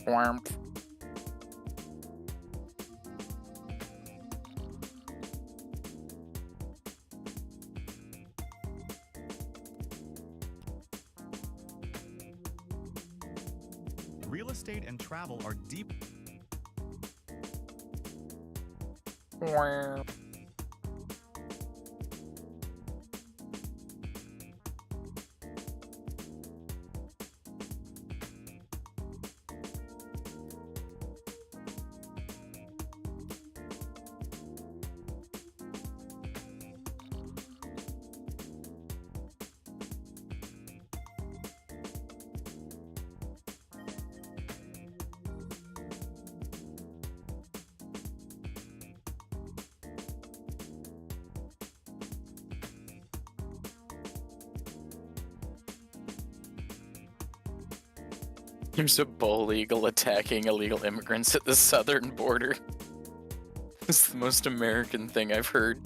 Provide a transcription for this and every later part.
Warmth. Real estate and travel are deep. Warmth. There's a bull eagle attacking illegal immigrants at the southern border. It's the most American thing I've heard.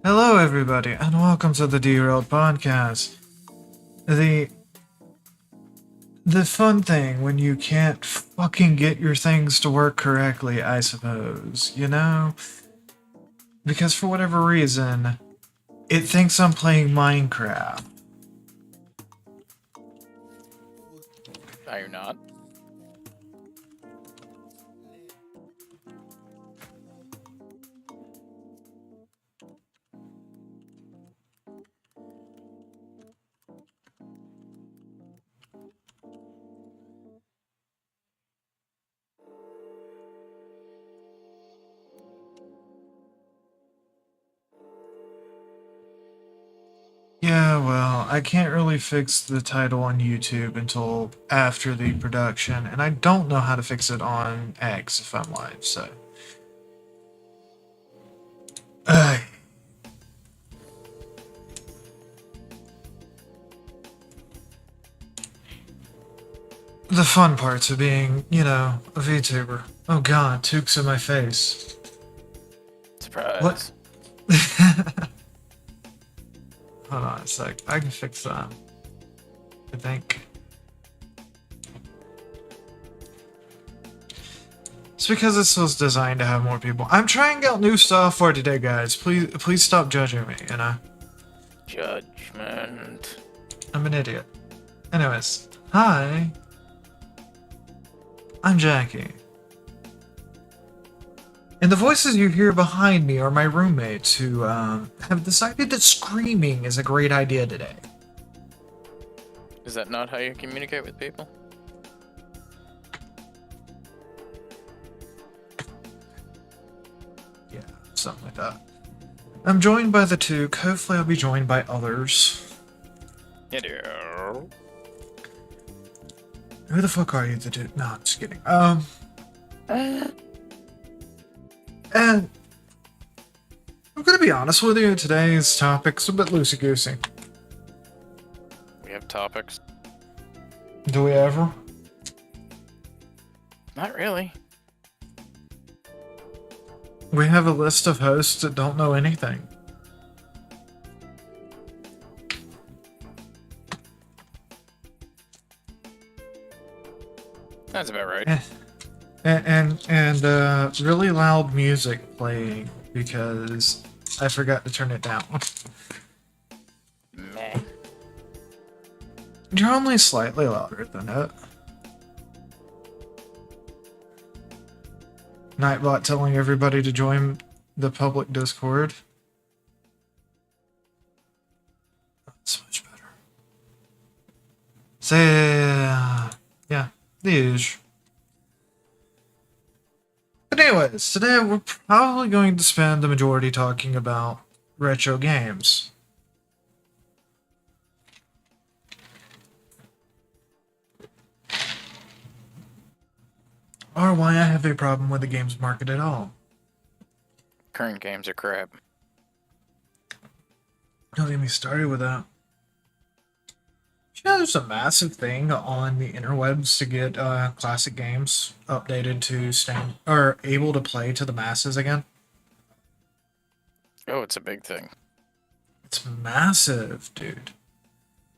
Hello, everybody, and welcome to the Derailed Podcast. The fun thing when you can't fucking get your things to work correctly, I suppose, you know? Because for whatever reason, it thinks I'm playing Minecraft. No, you're not. Yeah, well, I can't really fix the title on YouTube until after the production, and I don't know how to fix it on X if I'm live, so. Ugh. The fun parts of being, you know, a VTuber. Oh god, Took's in my face. Surprise. What? Hold on a sec. I can fix that. I think. It's because this was designed to have more people. I'm trying out new software today, guys. Please stop judging me, you know? Judgment. I'm an idiot. Anyways, hi. I'm Jackie. And the voices you hear behind me are my roommates who have decided that screaming is a great idea today. Is that not how you communicate with people? Yeah, something like that. I'm joined by the Took. Hopefully I'll be joined by others. Hello. Who the fuck are you, the Took? No, I'm just kidding. And I'm gonna be honest with you, today's topic's a bit loosey-goosey. We have topics. Do we ever? Not really. We have a list of hosts that don't know anything. That's about right. And really loud music playing because I forgot to turn it down. Meh. You're only slightly louder than it. Nightbot telling everybody to join the public Discord. That's much better. So, yeah, the usual. But anyways, today we're probably going to spend the majority talking about retro games. Or why I have a problem with the games market at all. Current games are crap. Don't get me started with that. You know, there's a massive thing on the interwebs to get classic games updated to stand or able to play to the masses again. Oh, it's a big thing. It's massive, dude.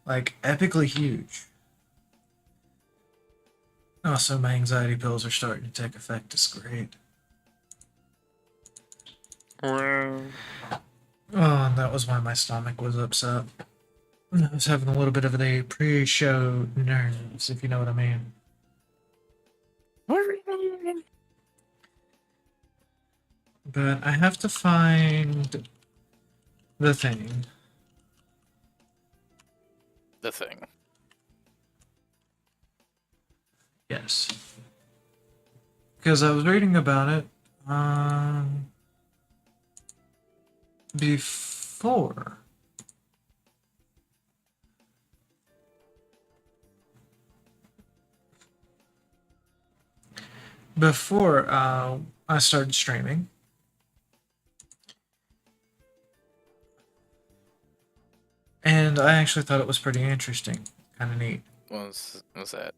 Like, epically huge. Also, my anxiety pills are starting to take effect. It's great. Oh, and that was why my stomach was upset. I was having a little bit of the pre-show nerves, if you know what I mean. But I have to find the thing. The thing. Yes. Because I was reading about it before. Before I started streaming. And I actually thought it was pretty interesting. Kind of neat. What's that?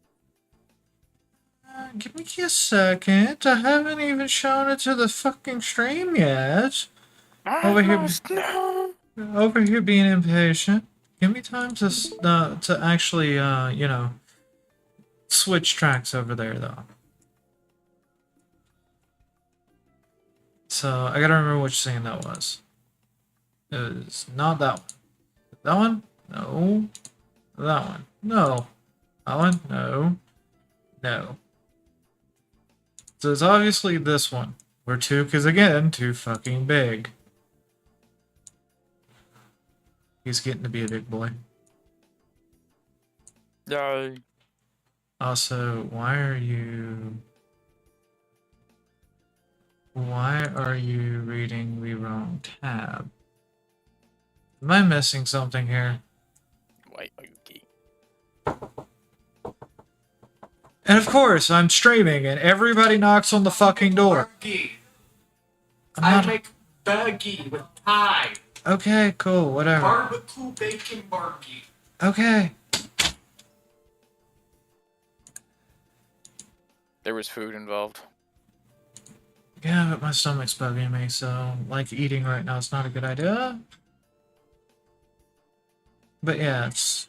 Give me a second. I haven't even shown it to the fucking stream yet. Over here, over here being impatient. Give me time to actually, you know, switch tracks over there, though. So, I gotta remember which scene that was. It was not that one. That one? No. That one? No. That one? No. No. So it's obviously this one. Where 2 is again too fucking big. He's getting to be a big boy. Yay. Also, why are you reading the wrong tab? Am I missing something here? Why are you gay? And of course, I'm streaming and everybody knocks on the fucking door. I make burgie with pie. Okay, cool, whatever. Barbecue bacon burgie. Okay. There was food involved. Yeah, but my stomach's bugging me, so like eating right now is not a good idea. But yeah, it's...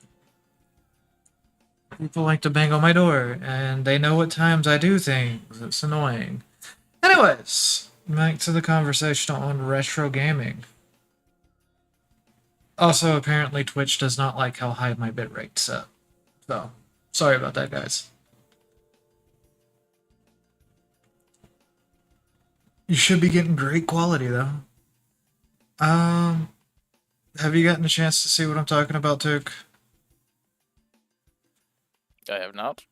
People like to bang on my door, and they know what times I do things. It's annoying. Anyways, back to the conversation on retro gaming. Also, apparently Twitch does not like how high my bitrate's set. So, sorry about that, guys. You should be getting great quality, though. Have you gotten a chance to see what I'm talking about, Took? I have not.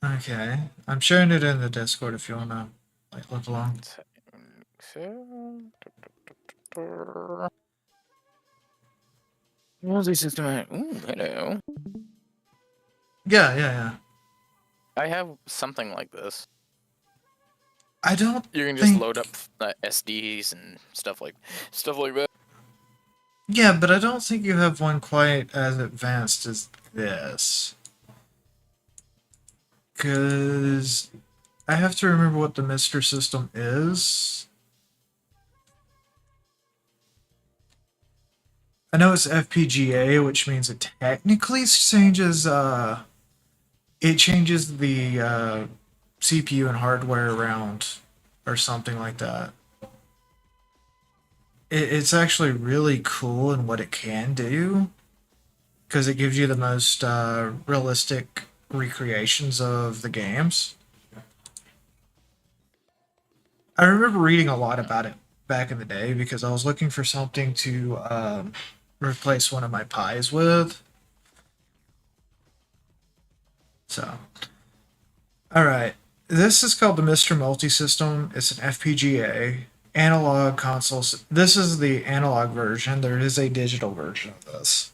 Okay. I'm sharing it in the Discord if you wanna, like, look along. Multi-system. Ooh, hello. Yeah. I have something like this. I don't You can just think... load up SDs and stuff like that. Yeah, but I don't think you have one quite as advanced as this. Because I have to remember what the Mr. system is. I know it's FPGA, which means it technically changes, it changes the, CPU and hardware around, or something like that. It's actually really cool in what it can do, because it gives you the most realistic recreations of the games. I remember reading a lot about it back in the day because I was looking for something to replace one of my pies with. So, alright. This is called the Mr. Multi-System. It's an FPGA. Analog consoles. This is the analog version. There is a digital version of this.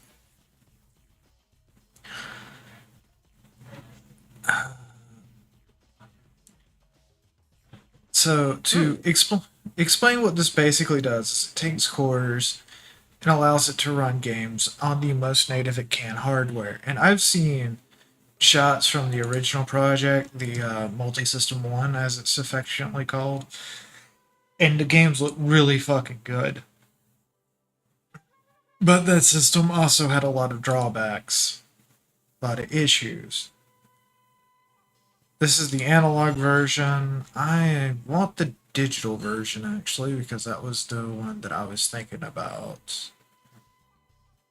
So to explain what this basically does is it takes cores and allows it to run games on the most native it can hardware. And I've seen shots from the original project, the Multi-System 1 as it's affectionately called, and the games look really fucking good. But that system also had a lot of drawbacks, a lot of issues. This is the analog version. I want the digital version actually because that was the one that I was thinking about.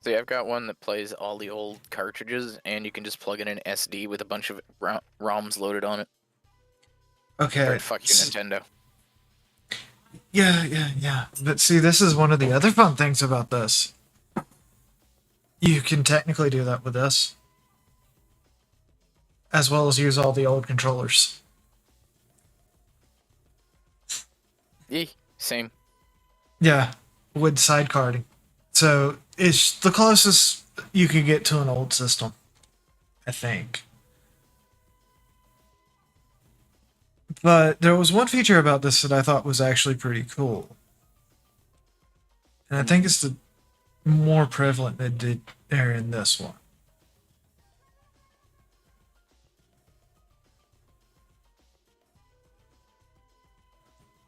See, I've got one that plays all the old cartridges, and you can just plug in an SD with a bunch of ROMs loaded on it. Okay. But fuck you, Nintendo. Yeah. But see, this is one of the other fun things about this. You can technically do that with this, as well as use all the old controllers. Same. Yeah, with sidecarding. So it's the closest you can get to an old system, I think. But there was one feature about this that I thought was actually pretty cool. And I think it's the more prevalent that did there in this one.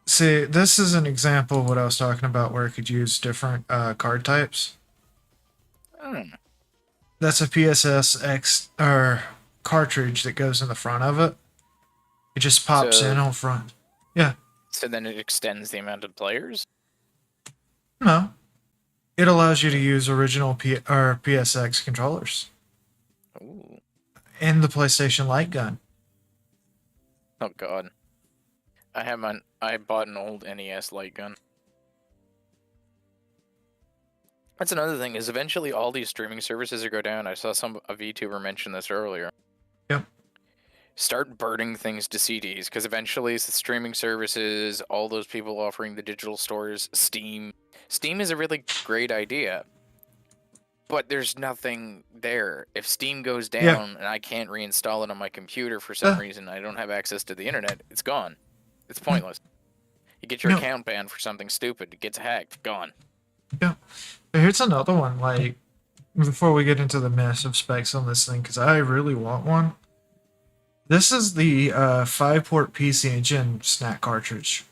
See, this is an example of what I was talking about where it could use different card types. That's a PSS X or cartridge that goes in the front of it. It just pops in on front. Yeah. So then it extends the amount of players? No. It allows you to use original PSX controllers. Ooh. And the PlayStation Light Gun. Oh god. I bought an old NES light gun. That's another thing, is eventually all these streaming services will go down. I saw a VTuber mention this earlier. Yep. Start burning things to CDs, because eventually it's the streaming services, all those people offering the digital stores, Steam. Steam is a really great idea, but there's nothing there. If Steam goes down and I can't reinstall it on my computer for some reason, I don't have access to the internet, it's gone. It's pointless. You get your account banned for something stupid, it gets hacked, gone. Yeah. Here's another one, like, before we get into the massive specs on this thing, because I really want one. This is the 5-port PC Engine snack cartridge.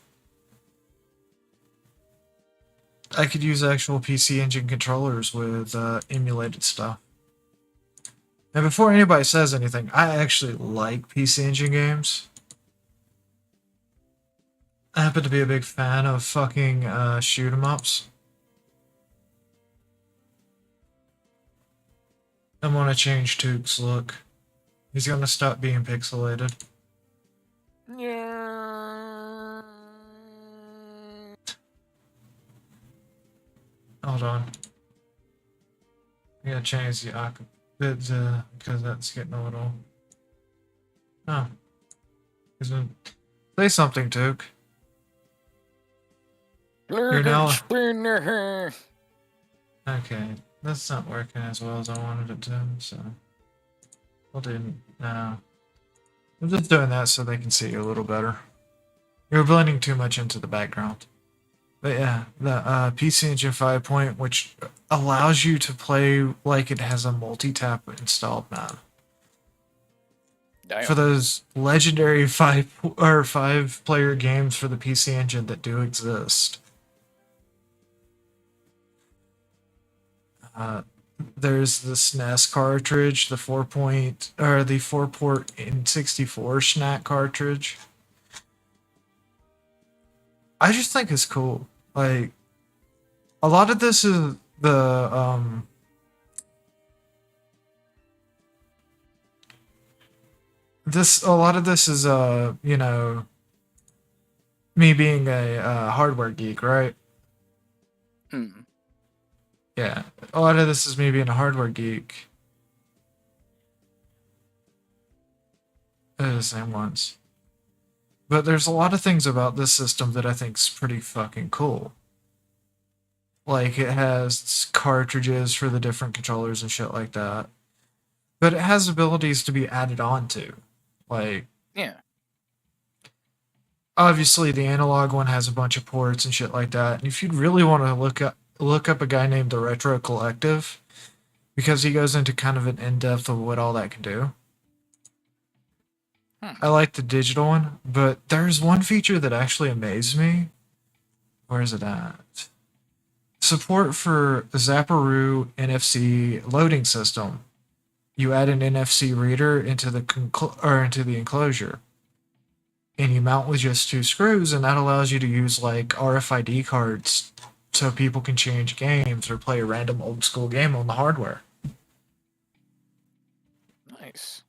I could use actual PC Engine controllers with emulated stuff. And before anybody says anything, I actually like PC Engine games. I happen to be a big fan of fucking shoot 'em ups. I'm gonna change Took's look. He's gonna stop being pixelated. Yeah. Hold on. I gotta change the aqua bit because that's getting a little. Oh. Say something, Took. You're now. Okay, that's not working as well as I wanted it to, so we'll do no. I'm just doing that so they can see you a little better. You're blending too much into the background. But yeah, the PC Engine 5 point, which allows you to play like it has a multi-tap installed now. For those legendary 5-player games for the PC Engine that do exist. There's the SNES cartridge, the 4-port N64 snack cartridge. I just think it's cool. Like, a lot of this is the a lot of this is you know, me being a hardware geek, right? Yeah, a lot of this is me being a hardware geek. They're the same ones. But there's a lot of things about this system that I think is pretty fucking cool. Like, it has cartridges for the different controllers and shit like that. But it has abilities to be added on to. Like, yeah. Obviously, the analog one has a bunch of ports and shit like that. And if you'd really want to look up a guy named the Retro Collective, because he goes into kind of an in-depth of what all that can do. I like the digital one, but there's one feature that actually amazed me. Where is it at? support for Zapparoo NFC loading system. You add an NFC reader into the into the enclosure, and you mount with just 2 screws, and that allows you to use like RFID cards so people can change games or play a random old school game on the hardware. Nice.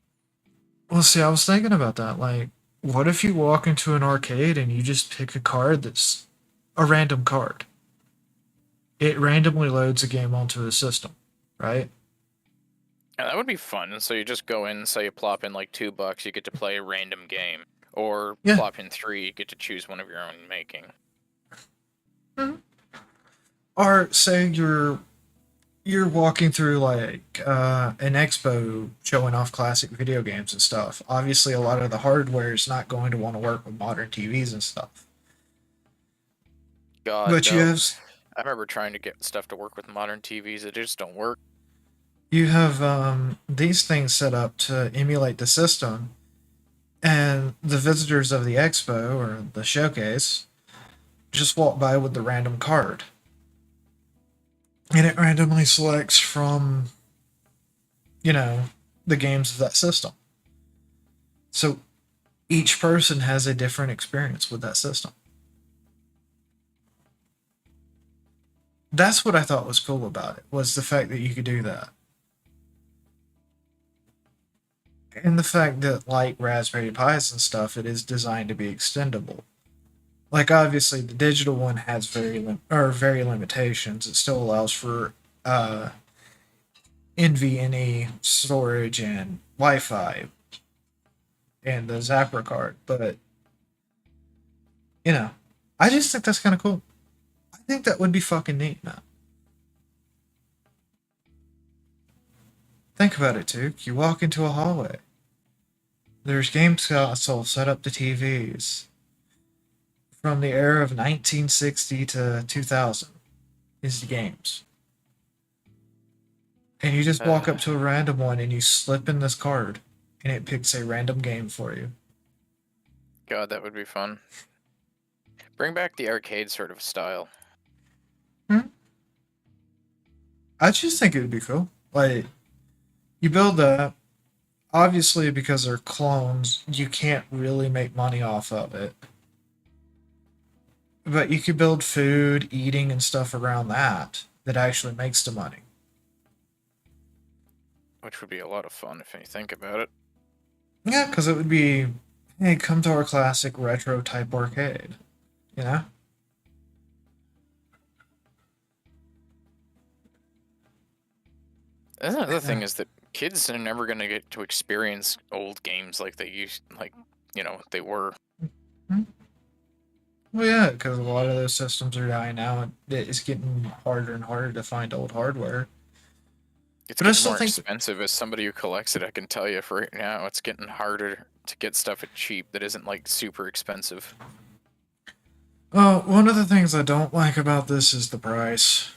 Well, see, I was thinking about that. Like, what if you walk into an arcade and you just pick a card that's a random card? It randomly loads a game onto the system, right? Yeah, that would be fun. So you just go in, say you plop in like $2, you get to play a random game. Or Yeah. plop in 3, you get to choose one of your own making. Or say you're walking through like an expo showing off classic video games and stuff. Obviously, a lot of the hardware is not going to want to work with modern TVs and stuff. God, But no. have I remember trying to get stuff to work with modern TVs. It just don't work. you have these things set up to emulate the system, and the visitors of the expo or the showcase just walk by with the random card, and it randomly selects from the games of that system. So each person has a different experience with that system. That's what I thought was cool about it, was the fact that you could do that. And the fact that, like Raspberry Pis and stuff, it is designed to be extendable. Like, obviously, the digital one has very limitations. It still allows for NVMe storage and Wi-Fi and the Zapper card, but I just think that's kind of cool. I think that would be fucking neat, man. Think about it, Duke. You walk into a hallway. There's game consoles set up to TVs from the era of 1960 to 2000 is the games. And you just walk up to a random one and you slip in this card and it picks a random game for you. God, that would be fun. Bring back the arcade sort of style. I just think it would be cool. Like, you build that. Obviously, because they're clones, you can't really make money off of it. But you could build food, eating, and stuff around that actually makes the money. Which would be a lot of fun if you think about it. Yeah, because it would be, hey, come to our classic retro type arcade. You know? And the other thing is that kids are never going to get to experience old games like they they were. Well, yeah, because a lot of those systems are dying out. It's getting harder and harder to find old hardware. It's But I getting still more think expensive. As somebody who collects it, I can tell you for right now, it's getting harder to get stuff at cheap that isn't like super expensive. Well, one of the things I don't like about this is the price.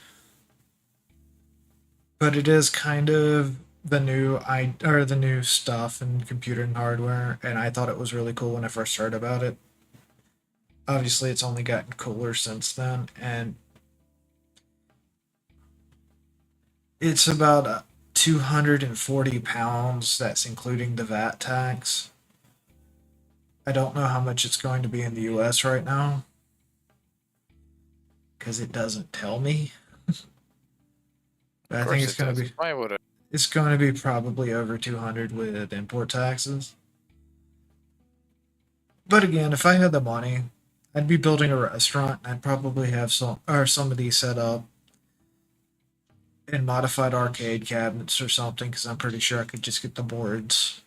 But it is kind of the new stuff in computer and hardware, and I thought it was really cool when I first heard about it. Obviously, it's only gotten cooler since then, and it's about 240 pounds. That's including the VAT tax. I don't know how much it's going to be in the US right now, because it doesn't tell me. But I think it's going to be. Why would it? It's going to be probably over 200 with import taxes. But again, if I had the money, I'd be building a restaurant. And I'd probably have some of these set up in modified arcade cabinets or something, because I'm pretty sure I could just get the boards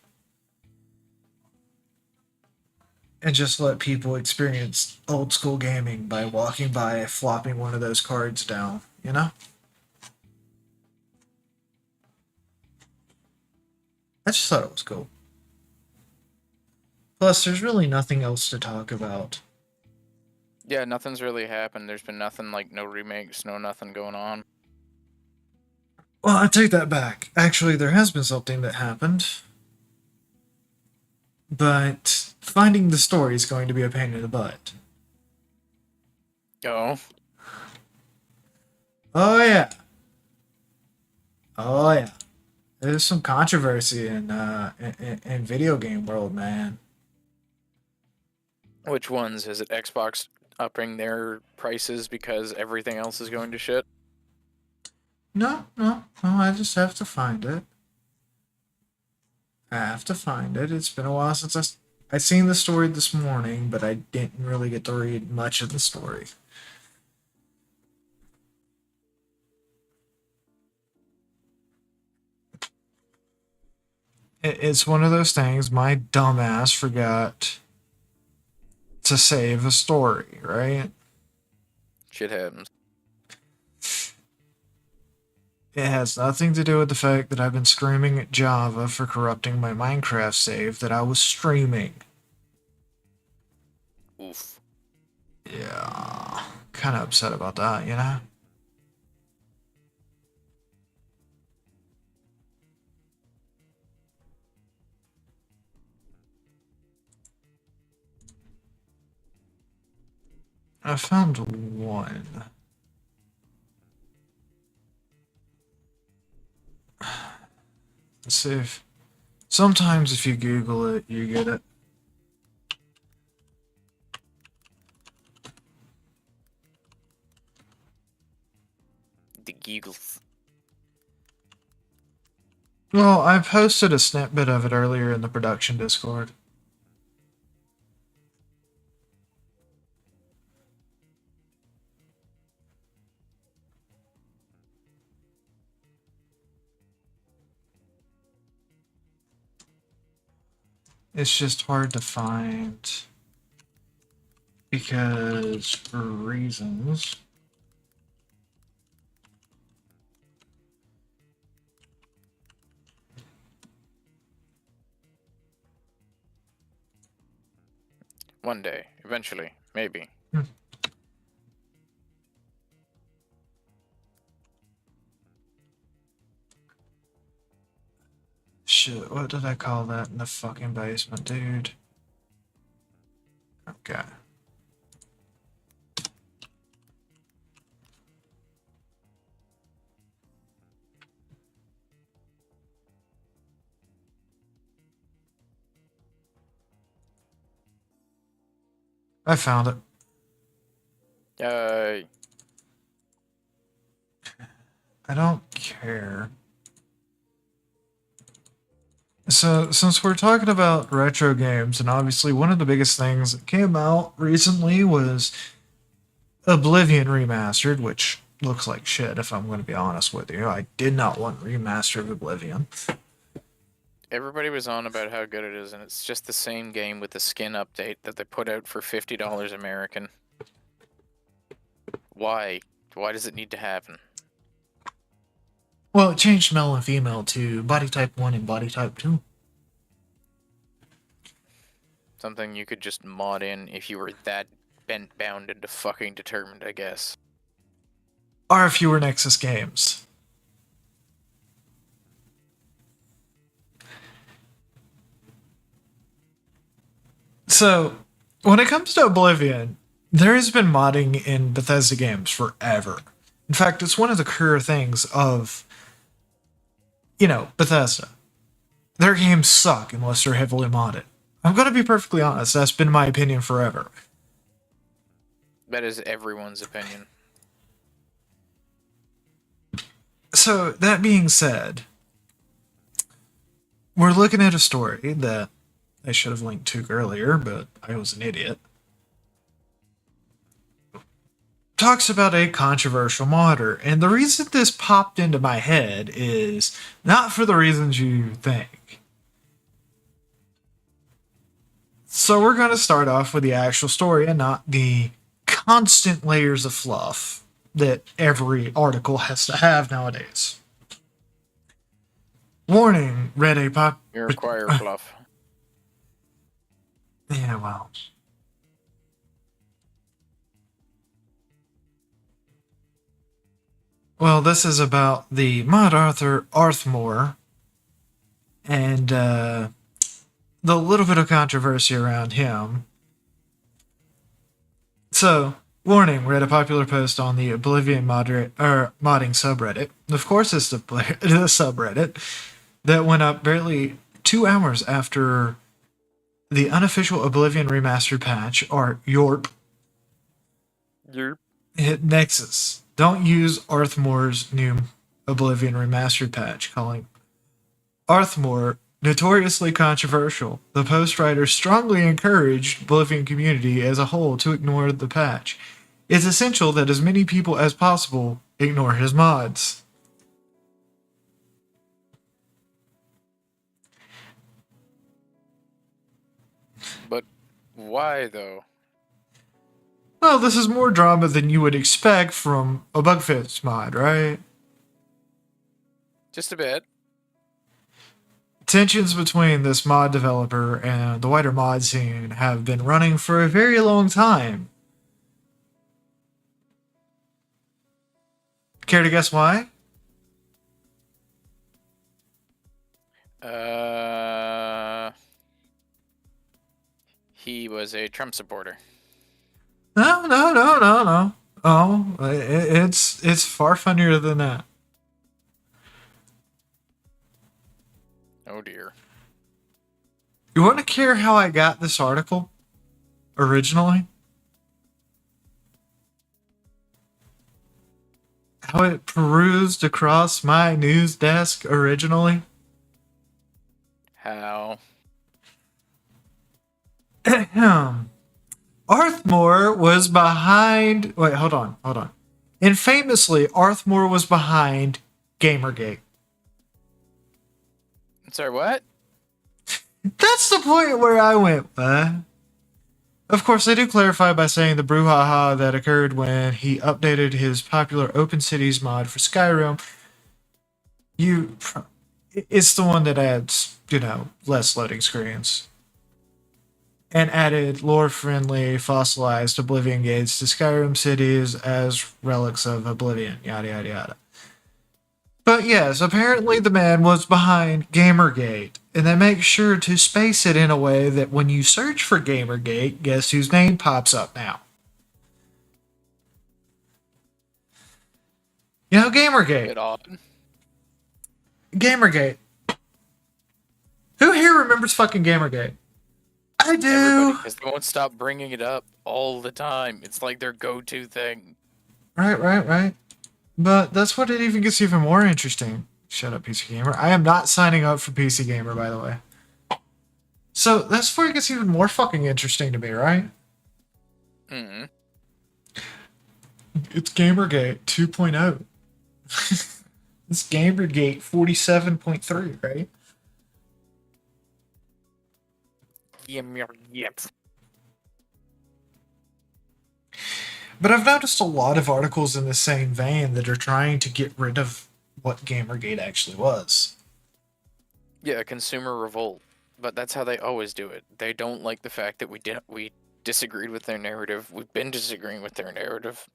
and just let people experience old school gaming by walking by, flopping one of those cards down, you know? I just thought it was cool. Plus, there's really nothing else to talk about. Yeah, nothing's really happened. There's been nothing like no remakes, nothing going on. Well, I take that back. Actually, there has been something that happened. But finding the story is going to be a pain in the butt. Oh. Oh yeah. Oh yeah. There's some controversy in video game world, man. Which ones? Is it Xbox upping their prices because everything else is going to shit? No. I just have to find it. I have to find it. It's been a while since I seen the story this morning, but I didn't really get to read much of the story. It's one of those things. My dumbass forgot to save a story, right? Shit happens. It has nothing to do with the fact that I've been screaming at Java for corrupting my Minecraft save that I was streaming. Oof. Yeah, kind of upset about that, you know? I found one. Let's see if... Sometimes if you Google it, you get it. The giggles. Well, I posted a snippet of it earlier in the production Discord. It's just hard to find because for reasons. One day, eventually, maybe. Shit, what did I call that in the fucking basement, dude? Okay. I found it. Yay. I don't care. So, since we're talking about retro games, and obviously one of the biggest things that came out recently was Oblivion Remastered, which looks like shit, if I'm going to be honest with you. I did not want remaster of Oblivion. Everybody was on about how good it is, and it's just the same game with the skin update that they put out for $50 American. Why? Why does it need to happen? Well, it changed male and female to body type 1 and body type 2. Something you could just mod in if you were that bent, bound, and fucking determined, I guess. Or if you were Nexus Games. So, when it comes to Oblivion, there has been modding in Bethesda games forever. In fact, it's one of the career things of, Bethesda. Their games suck unless they're heavily modded. I'm going to be perfectly honest, that's been my opinion forever. That is everyone's opinion. So, that being said, we're looking at a story that I should have linked to earlier, but I was an idiot. Talks about a controversial modder, and the reason this popped into my head is not for the reasons you think. So we're going to start off with the actual story and not the constant layers of fluff that every article has to have nowadays. Warning, read a pop... You require fluff. Yeah, well... Well, this is about the mod author Arthmore and the little bit of controversy around him. So, Warning, read a popular post on the Oblivion modding subreddit. Of course, it's the subreddit that went up barely 2 hours after the unofficial Oblivion remastered patch, or YORP, Yerp. hit Nexus. Don't use Arthmore's new Oblivion remastered patch, calling Arthmore notoriously controversial. The post writer strongly encouraged Oblivion community as a whole to ignore the patch. It's essential that as many people as possible ignore his mods. But why though? Well, this is more drama than you would expect from a bug fix mod, right? Just a bit. Tensions between this mod developer and the wider mod scene have been running for a very long time. Care to guess why? He was a Trump supporter. No. Oh, it's far funnier than that. Oh dear. You want to hear how I got this article originally? How it perused across my news desk originally? How? Arthmore was behind. Wait, hold on. And famously, Arthmore was behind Gamergate. Sorry, what? That's the point where I went, Of course, they do clarify by saying the brouhaha that occurred when he updated his popular Open Cities mod for Skyrim. It's the one that adds, less loading screens. And added lore-friendly, fossilized Oblivion gates to Skyrim cities as relics of Oblivion, yada yada yada. But yes, apparently the man was behind Gamergate, and they make sure to space it in a way that when you search for Gamergate, guess whose name pops up now? Gamergate. Bit odd. Gamergate. Who here remembers fucking Gamergate? I do. Everybody, because they won't stop bringing it up all the time. It's like their go-to thing. Right. But that's what it even gets even more interesting. Shut up, PC Gamer. I am not signing up for PC Gamer, by the way. So that's where it gets even more fucking interesting to me, right? Mm-hmm. It's Gamergate 2.0. It's Gamergate 47.3, right? Yep. But I've noticed a lot of articles in the same vein that are trying to get rid of what Gamergate actually was. Yeah, consumer revolt. But that's how they always do it. They don't like the fact that we disagreed with their narrative. We've been disagreeing with their narrative.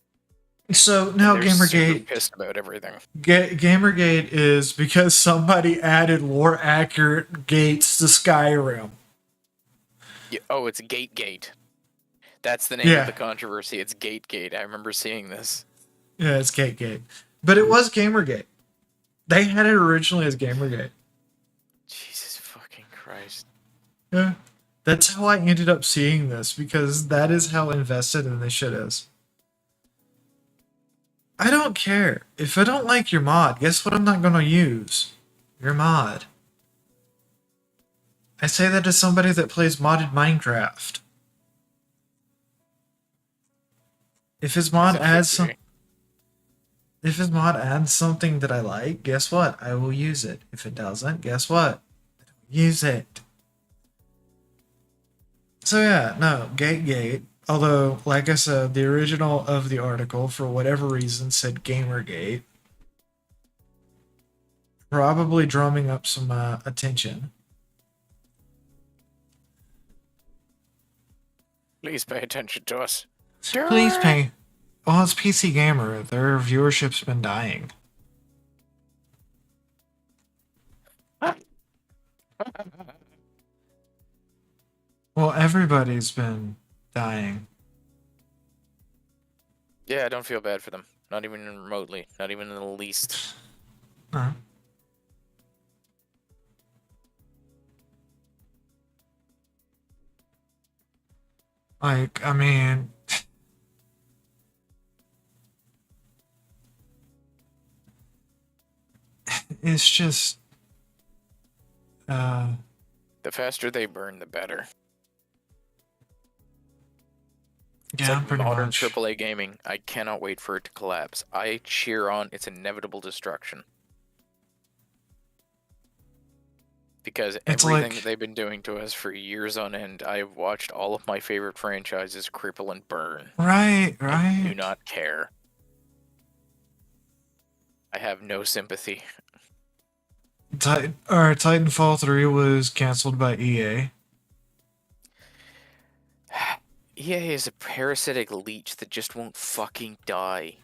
So now They're Gamergate super pissed about everything. Gamergate is because somebody added lore accurate gates to Skyrim. Yeah, oh, it's Gate. That's the name of the controversy. It's Gate. I remember seeing this. Yeah, it's Gate. But it was Gamergate. They had it originally as Gamergate. Jesus fucking Christ. Yeah. That's how I ended up seeing this, because that is how invested in this shit is. I don't care. If I don't like your mod, guess what I'm not going to use? Your mod. I say that as somebody that plays modded Minecraft. If his mod adds something that I like, guess what? I will use it. If it doesn't, guess what? I don't use it. So yeah, no, Gate. Although, like I said, the original of the article, for whatever reason, said Gamergate. Probably drumming up some attention. Please pay attention to us. Please pay. Well, it's PC Gamer. Their viewership's been dying. Well, everybody's been dying. Yeah, I don't feel bad for them. Not even remotely. Not even in the least. No. Like, I mean, it's just, uh, The faster they burn, the better. It's yeah, like pretty modern much. AAA gaming. I cannot wait for it to collapse. I cheer on its inevitable destruction. Because It's everything that like, they've been doing to us for years on end, I've watched all of my favorite franchises cripple and burn. right, I do right. not care. I have no sympathy. Titanfall 3 was canceled by EA. EA is a parasitic leech that just won't fucking die.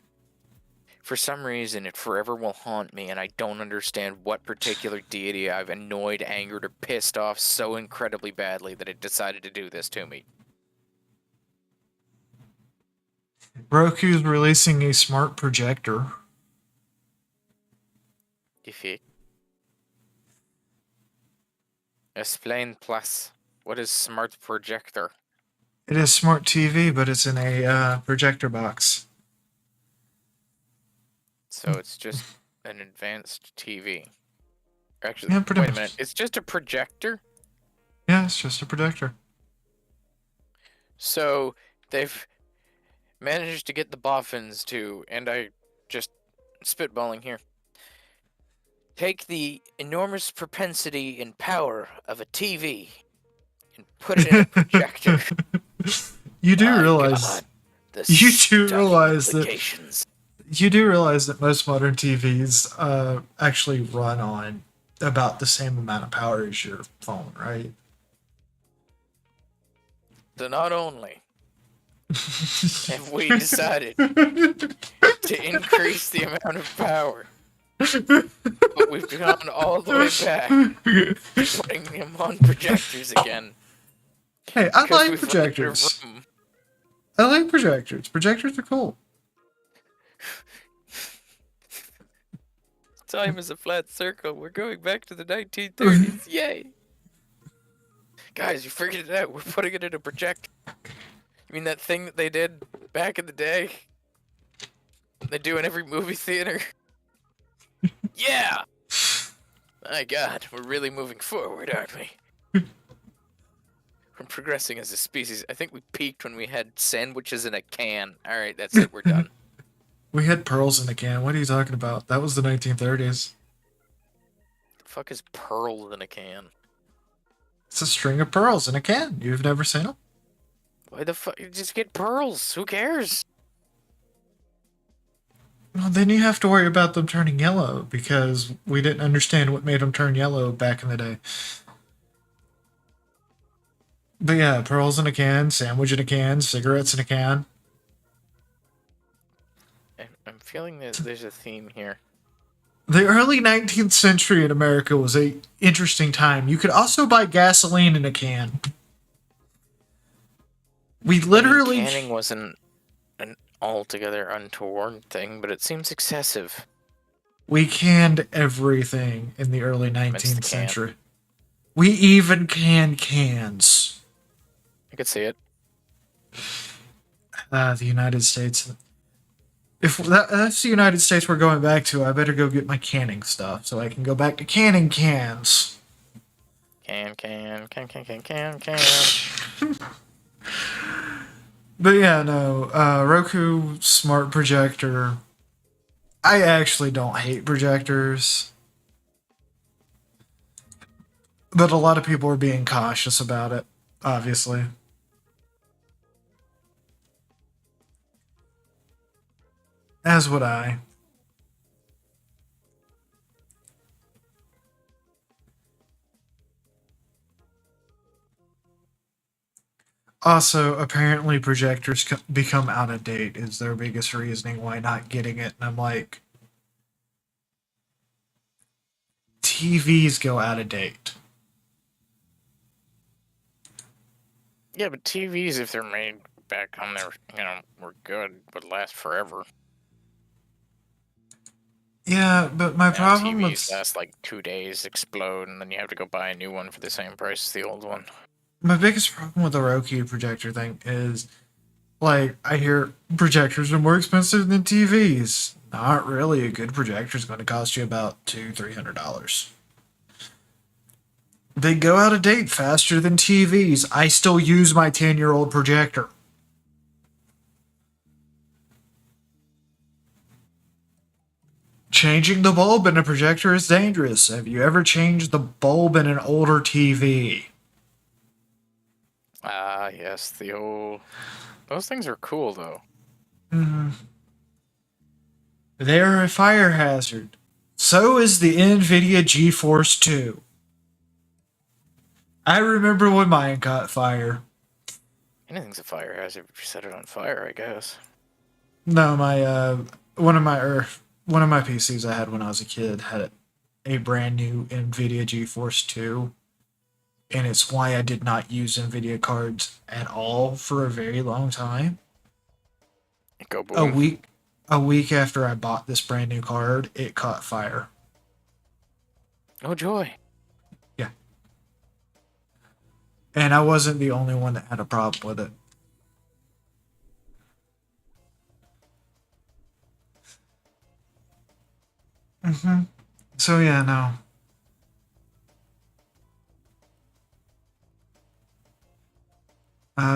For some reason, it forever will haunt me, and I don't understand what particular deity I've annoyed, angered, or pissed off so incredibly badly that it decided to do this to me. Roku's releasing a smart projector. Defeat. Explain plus. What is smart projector? It is smart TV, but it's in a projector box. So it's just an advanced TV. Actually, Yeah, pretty wait a much. minute. It's just a projector? Yeah, it's just a projector. So they've managed to get the boffins to, and I just spitballing here, take the enormous propensity and power of a TV and put it in a projector. You do My realize God, the you do stunning realize that implications. you do realize that most modern TVs actually run on about the same amount of power as your phone, right? So not only have we decided to increase the amount of power, but we've gone all the way back to putting them on projectors again. Hey, I Because like we've rented a projectors. room. I like projectors. Projectors are cool. Time is a flat circle. We're going back to the 1930s. Yay! Guys, you figured it out. We're putting it in a projector. You mean that thing that they did back in the day? They do in every movie theater? Yeah! My God, we're really moving forward, aren't we? We're progressing as a species. I think we peaked when we had sandwiches in a can. Alright, that's it. We're done. We had pearls in a can. What are you talking about? That was the 1930s. The fuck is pearls in a can? It's a string of pearls in a can. You've never seen them? Why the fuck? Just get pearls. Who cares? Well, then you have to worry about them turning yellow because we didn't understand what made them turn yellow back in the day. But yeah, pearls in a can, sandwich in a can, cigarettes in a can. I'm feeling that there's a theme here. The early 19th century in America was a interesting time. You could also buy gasoline in a can. We literally Canning wasn't an altogether untoward thing, but it seems excessive. we canned everything in the early Amidst the 19th can. century. We even canned cans. I could see it. The United States. If that's the United States we're going back to, I better go get my canning stuff so I can go back to canning cans. Can. But yeah, no, Roku smart projector. I actually don't hate projectors. But a lot of people are being cautious about it, obviously. As would I. Also, apparently projectors become out of date is their biggest reasoning why not getting it. And I'm like, TVs go out of date. Yeah, but TVs, if they're made back home, were good, but last forever. Yeah, but my Now problem TVs with last like 2 days, explode, and then you have to go buy a new one for the same price as the old one. my biggest problem with the Roku projector thing is, like, I hear projectors are more expensive than TVs. Not really. A good projector is going to cost you about $200-300. They go out of date faster than TVs. I still use my 10-year-old projector. Changing the bulb in a projector is dangerous. Have you ever changed the bulb in an older TV? Ah, yes, the old. Those things are cool, though. They are a fire hazard. So is the NVIDIA GeForce 2. I remember when mine caught fire. Anything's a fire hazard if you set it on fire, I guess. No, my one of my PCs I had when I was a kid had a brand new NVIDIA GeForce 2, and it's why I did not use NVIDIA cards at all for a very long time. Go A boom. week after I bought this brand new card, it caught fire. Oh joy. Yeah. And I wasn't the only one that had a problem with it. So yeah, no.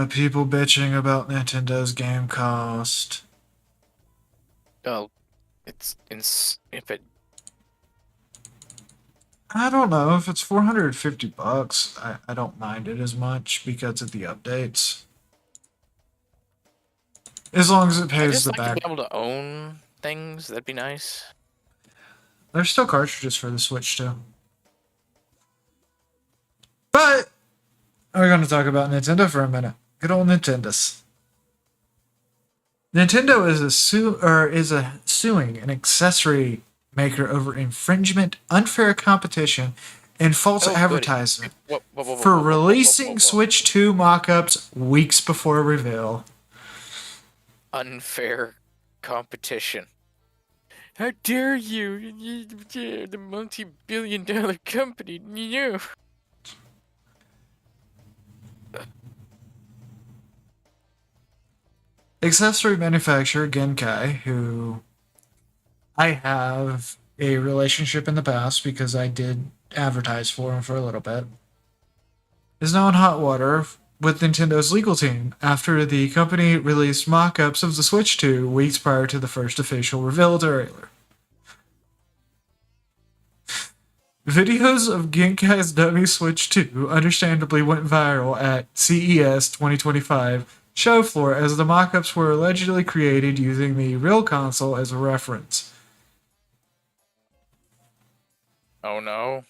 People bitching about Nintendo's game cost. Oh, if it. I don't know if it's $450. I don't mind it as much because of the updates. As long as it I pays just the like to back. be able to own things. That'd be nice. There's still cartridges for the Switch too. But we're going to talk about Nintendo for a minute. Good old Nintendo's. Nintendo is suing an accessory maker over infringement, unfair competition, and false Oh, goody. advertisement Whoa, for releasing Switch 2 mock-ups weeks before reveal. Unfair competition. How dare you? The multi-billion-dollar company, you. Accessory manufacturer Genkai, who I have a relationship in the past because I did advertise for him for a little bit, is now in hot water with Nintendo's legal team after the company released mock-ups of the Switch 2 weeks prior to the first official reveal trailer. Videos of Genkai's dummy Switch 2 understandably went viral at CES 2025 show floor as the mock-ups were allegedly created using the real console as a reference. Oh no.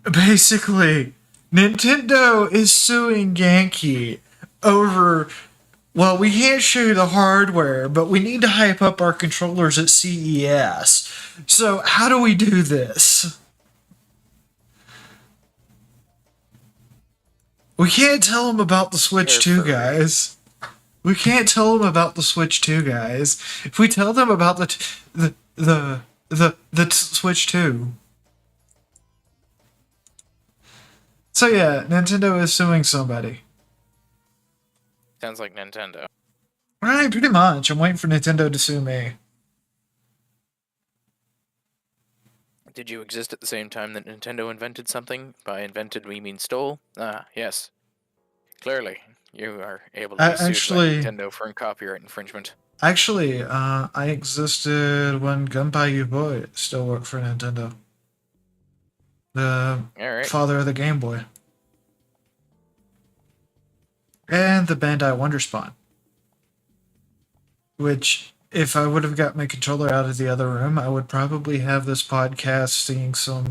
Basically, Nintendo is suing Genki over, well, we can't show you the hardware, but we need to hype up our controllers at CES. So how do we do this? We can't tell them about the Switch 2, guys. We can't tell them about the Switch 2, guys. If we tell them about the Switch 2. So yeah, Nintendo is suing somebody. Sounds like Nintendo. Right, pretty much. I'm waiting for Nintendo to sue me. Did you exist at the same time that Nintendo invented something? By invented, we mean stole? Ah, yes. Clearly, you are able to be sued by Nintendo for copyright infringement. Actually, I existed when Gunpei Yokoi still worked for Nintendo. The father of the Game Boy. And the Bandai Wonderspawn. Which, if I would have got my controller out of the other room, I would probably have this podcast seeing some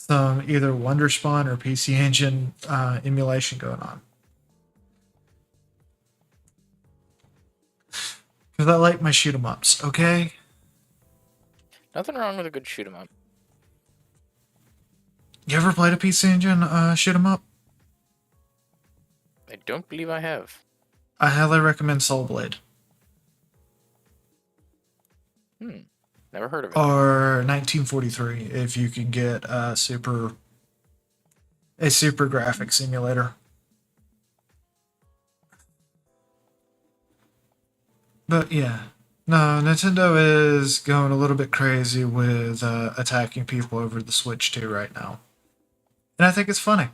either Wonderspawn or PC Engine emulation going on. Because I like my shoot 'em ups, okay? Nothing wrong with a good shoot 'em up. You ever played a PC Engine shoot 'em up? I don't believe I have. I highly recommend Soul Blade. Never heard of it. Or 1943 if you can get a super graphic simulator. But yeah, no, Nintendo is going a little bit crazy with attacking people over the Switch 2 right now, and I think it's funny.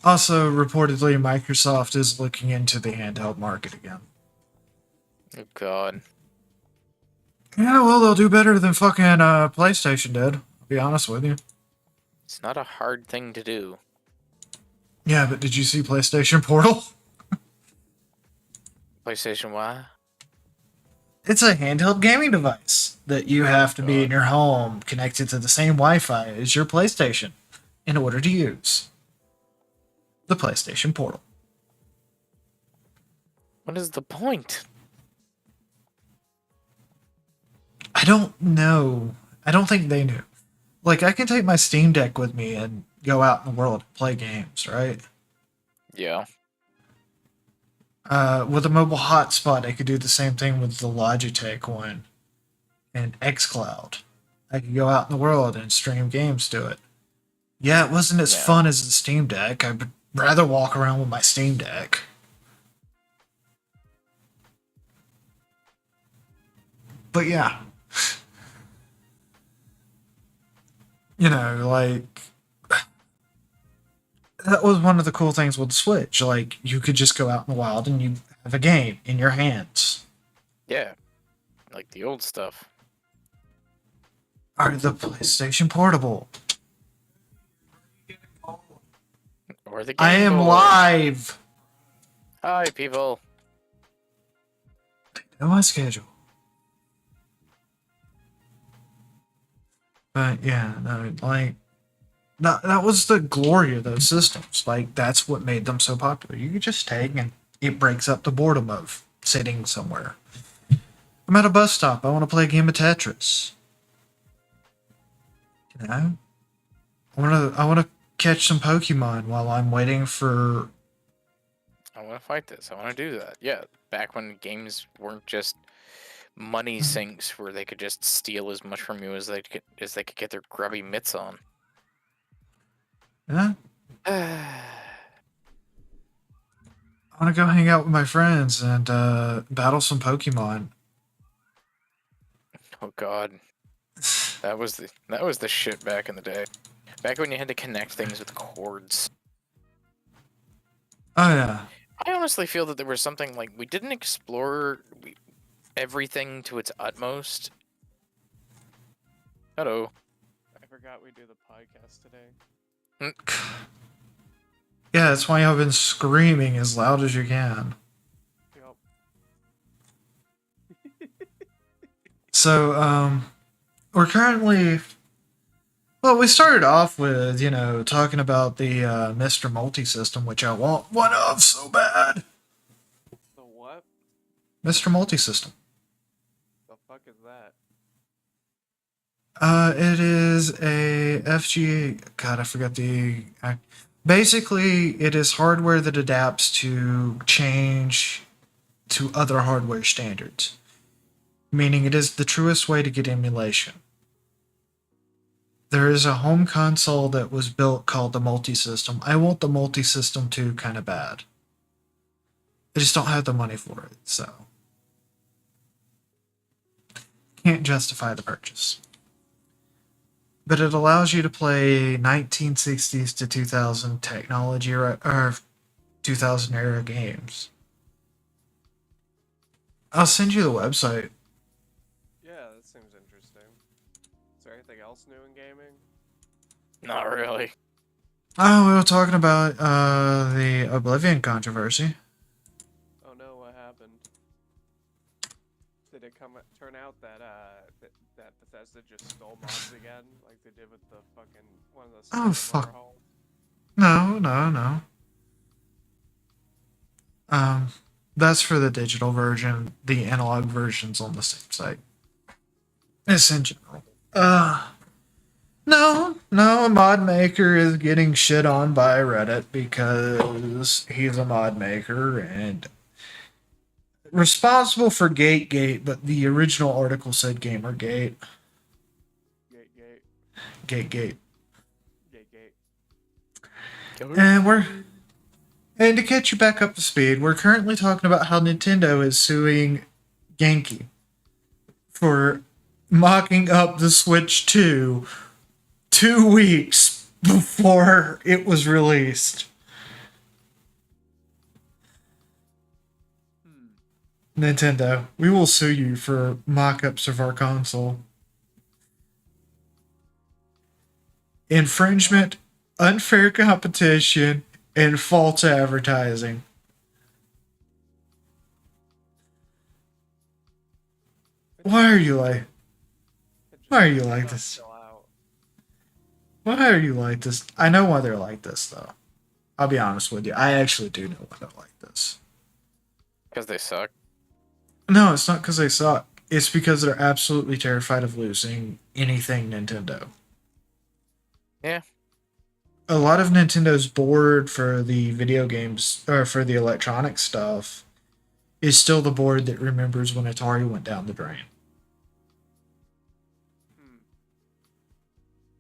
Also, reportedly, Microsoft is looking into the handheld market again. Oh God. Yeah, well, they'll do better than fucking PlayStation did. I'll be honest with you. It's not a hard thing to do. Yeah, but did you see PlayStation Portal? PlayStation Y? It's a handheld gaming device that you have to be in your home connected to the same Wi-Fi as your PlayStation in order to use the PlayStation Portal. What is the point? I don't know. I don't think they knew. Like, I can take my Steam Deck with me and go out in the world and play games, right? Yeah. With a mobile hotspot, I could do the same thing with the Logitech one and xCloud. I could go out in the world and stream games to it. Yeah, it wasn't as fun as the Steam Deck. I'd rather walk around with my Steam Deck. But yeah. You know, like, that was one of the cool things with the Switch. Like, you could just go out in the wild and you have a game in your hands. Yeah. Like the old stuff. Or the PlayStation Portable. Or the Game I am Boy. live! Hi, people. On my schedule. But yeah, no, like, that was the glory of those systems. Like, that's what made them so popular. You could just take and it breaks up the boredom of sitting somewhere. I'm at a bus stop. I want to play a game of Tetris. You know? I want to catch some Pokemon while I'm waiting for... I want to fight this. I want to do that. Yeah, back when games weren't just money sinks where they could just steal as much from you as they could get their grubby mitts on. Yeah? I want to go hang out with my friends and battle some Pokemon. Oh God, that was the shit back in the day. Back when you had to connect things with cords. Oh yeah. I honestly feel that there was something like we didn't explore everything to its utmost. Hello. I forgot we do the podcast today. Yeah, that's why I've been screaming as loud as you can. Yep. So, we're currently... Well, we started off with, you know, talking about the Mr. Multi-System, which I want one of so bad. The what? Mr. Multi-System. The fuck is that? It is a FG... God, I forgot the... Basically, it is hardware that adapts to change to other hardware standards. Meaning it is the truest way to get emulation. There is a home console that was built called the Multi-System. I want the Multi-System 2 kind of bad. I just don't have the money for it, so... Can't justify the purchase. But it allows you to play 1960s to 2000 technology or 2000 era games. I'll send you the website. Yeah, that seems interesting. Is there anything else new in gaming? Not really. Oh, we were talking about the Oblivion controversy. Oh no, what happened? Did it turn out that that Bethesda just stole mods again, like they did with the fucking one of the Oh, Skyrim fuck. overhauls? No. That's for the digital version. The analog version's on the same site. It's in general. No, a mod maker is getting shit on by Reddit because he's a mod maker and responsible for Gate, but the original article said Gamergate. Gate, gate, Gate. gate, gate. And to catch you back up to speed, we're currently talking about how Nintendo is suing Genki for mocking up the Switch 2 2 weeks before it was released. Nintendo, we will sue you for mock-ups of our console. Infringement, unfair competition, and false advertising. Why are you like this? Still out. Why are you like this? I know why they're like this, though. I'll be honest with you. I actually do know why they're like this. Because they suck. No, it's not because they suck. It's because they're absolutely terrified of losing anything Nintendo. Yeah. A lot of Nintendo's board for the video games, or for the electronic stuff, is still the board that remembers when Atari went down the drain.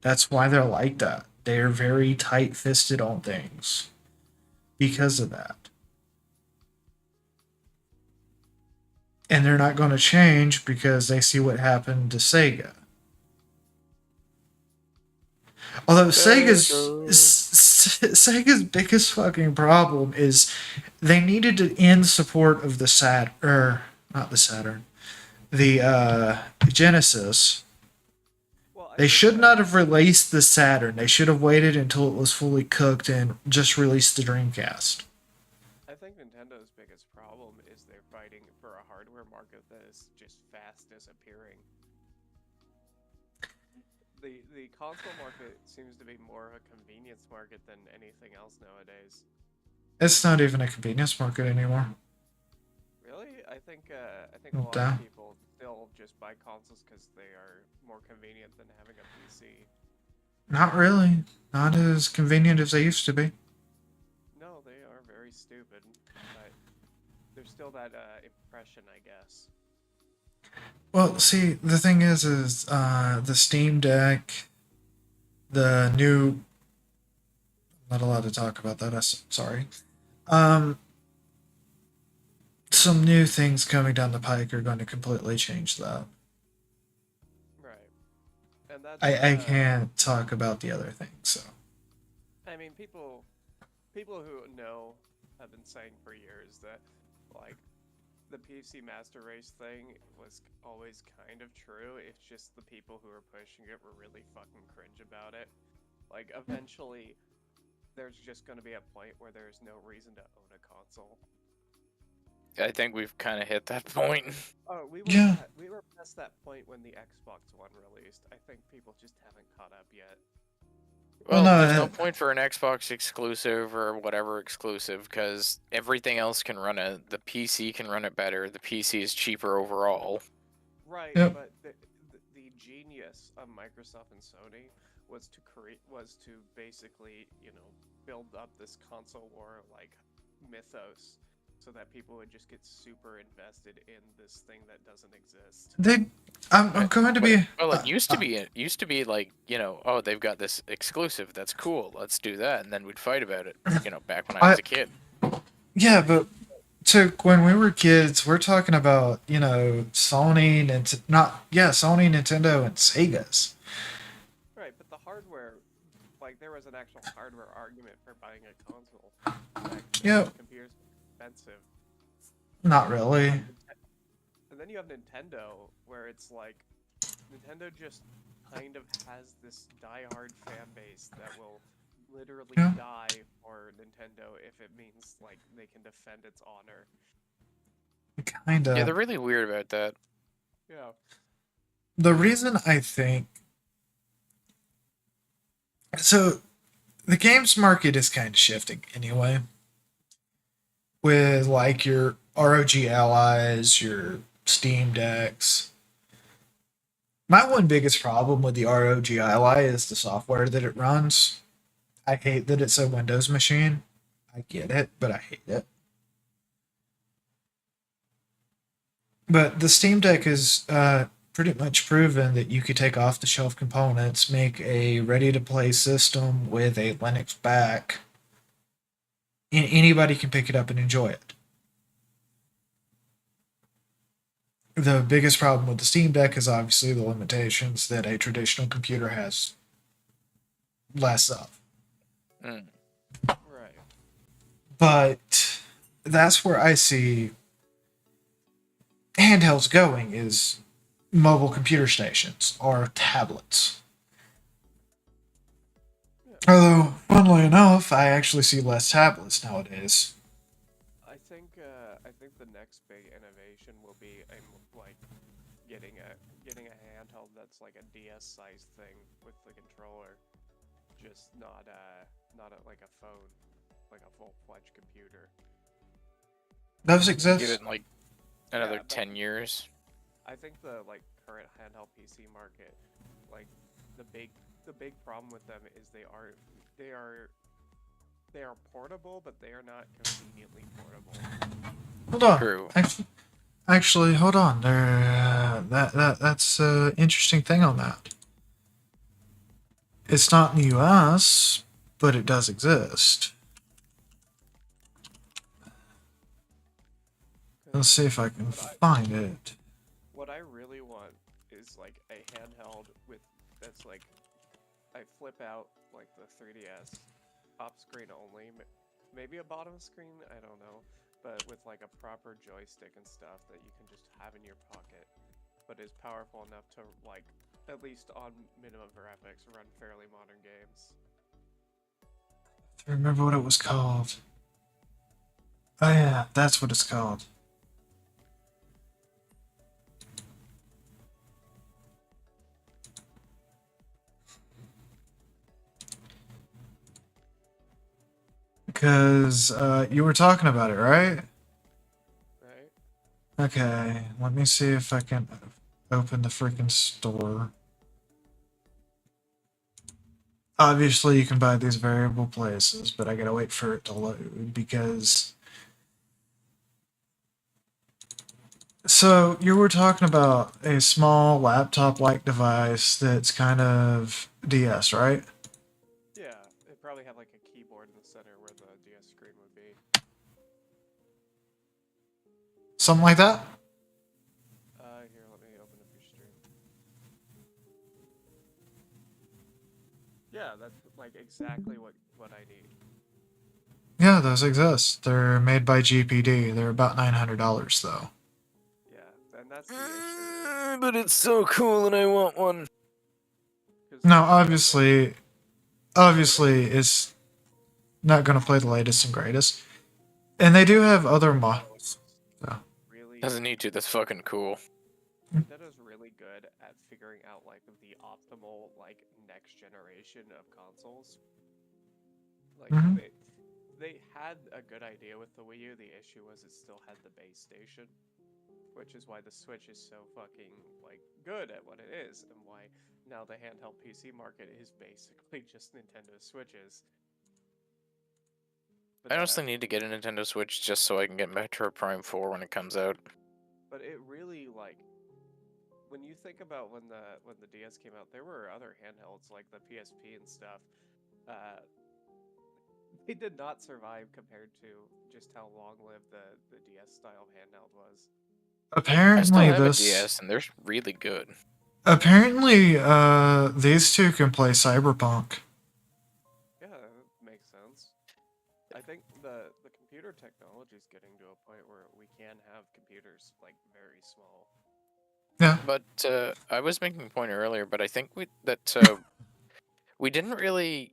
That's why they're like that. They're very tight-fisted on things because of that. And they're not going to change because they see what happened to Sega. Although Sega's biggest fucking problem is they needed to end support of the Genesis. Well, They should not have released the Saturn. They should have waited until it was fully cooked and just released the Dreamcast. I think Nintendo's biggest problem is they're fighting for a hardware market that is just fast disappearing. The console market seems to be more of a convenience market than anything else nowadays. It's not even a convenience market anymore. Really? I think a lot Damn. of people still just buy consoles because they are more convenient than having a PC. Not really. Not as convenient as they used to be. No, they are very stupid, but there's still that impression, I guess. Well, see, the thing is the Steam Deck, the new. I'm not allowed to talk about that. Sorry. Some new things coming down the pike are going to completely change that. Right. And that's I can't talk about the other things, so. I mean, people who know have been saying for years that, like, the PC Master Race thing was always kind of true. It's just the people who were pushing it were really fucking cringe about it. Like, eventually, there's just going to be a point where there's no reason to own a console. I think we've kind of hit that point. Oh, we were past that point when the Xbox One released. I think people just haven't caught up yet. Well, Well, no, there's no point for an Xbox exclusive or whatever exclusive because everything else can run it. The PC can run it better. The PC is cheaper overall. Right, Yep. but the genius of Microsoft and Sony was to basically, build up this console war like mythos so that people would just get super invested in this thing that doesn't exist. I'm going to be. Well, it used to be. It used to be like oh, they've got this exclusive. That's cool. Let's do that, and then we'd fight about it. Back when I was a kid. Yeah, but when we were kids, we're talking about Sony, Sony, Nintendo, and Sega's. Right, but the hardware, like there was an actual hardware argument for buying a console. Yeah. Computers are expensive. Not really. And then you have Nintendo, where it's like, Nintendo just kind of has this die-hard fan base that will literally die for Nintendo if it means, like, they can defend its honor. Kinda. Yeah, they're really weird about that. Yeah. The reason I think... So, the games market is kind of shifting anyway. With, like, your ROG Allies, your Steam Decks. My one biggest problem with the ROG is the software that it runs. I hate that it's a Windows machine. I get it, but I hate it. But the Steam Deck is pretty much proven that you could take off the shelf components, make a ready to play system with a Linux back, and anybody can pick it up and enjoy it. The biggest problem with the Steam Deck is obviously the limitations that a traditional computer has less of. Mm. Right. But that's where I see handhelds going is mobile computer stations or tablets. Yeah. Although, funnily enough, I actually see less tablets nowadays. I think the next big innovation will be like getting a handheld that's like a DS sized thing with the controller, just like a phone, like a full fledged computer. Those Give exist. it like another Yeah, but 10 years. I think the like current handheld PC market, like the big problem with them is they are portable, but they are not conveniently portable. Hold on. True. Actually, hold on. That's an interesting thing on that. It's not in the US, but it does exist. Let's see if I can find it. What I really want is like a handheld that's like I flip out like the 3DS, top screen only, maybe a bottom screen, I don't know, but with like a proper joystick and stuff that you can just have in your pocket, but is powerful enough to like at least on minimum graphics run fairly modern games. I remember what it was called. Oh yeah, that's what it's called. Because you were talking about it, right? Right? Okay, let me see if I can open the freaking store. Obviously, you can buy these variable places, but I gotta wait for it to load because. So, you were talking about a small laptop like device that's kind of DS, right? Yeah, it probably have like a keyboard in the center where the DS screen would be. Something like that? Here, let me open up your stream. Yeah, that's like exactly what I need. Yeah, those exist. They're made by GPD. They're about $900 though. Yeah, and that's the issue. But it's so cool and I want one. Now, obviously, it's not going to play the latest and greatest. And they do have other models. So. Really, Doesn't need to, that's fucking cool. Nintendo's really good at figuring out like the optimal like next generation of consoles. Like Mhm. they had a good idea with the Wii U. The issue was it still had the base station, which is why the Switch is so fucking like good at what it is, and why now the handheld PC market is basically just Nintendo Switches. But I honestly need to get a Nintendo Switch just so I can get Metroid Prime 4 when it comes out. But it really like when you think about when the DS came out, there were other handhelds like the PSP and stuff. They did not survive compared to just how long-lived the DS style handheld was. I still Apparently have a this. DS and they're really good. Apparently, these two can play Cyberpunk. Yeah, that makes sense. I think the computer technology is getting to a point where we can have computers like very small. Yeah. But I was making a point earlier, but I think we didn't really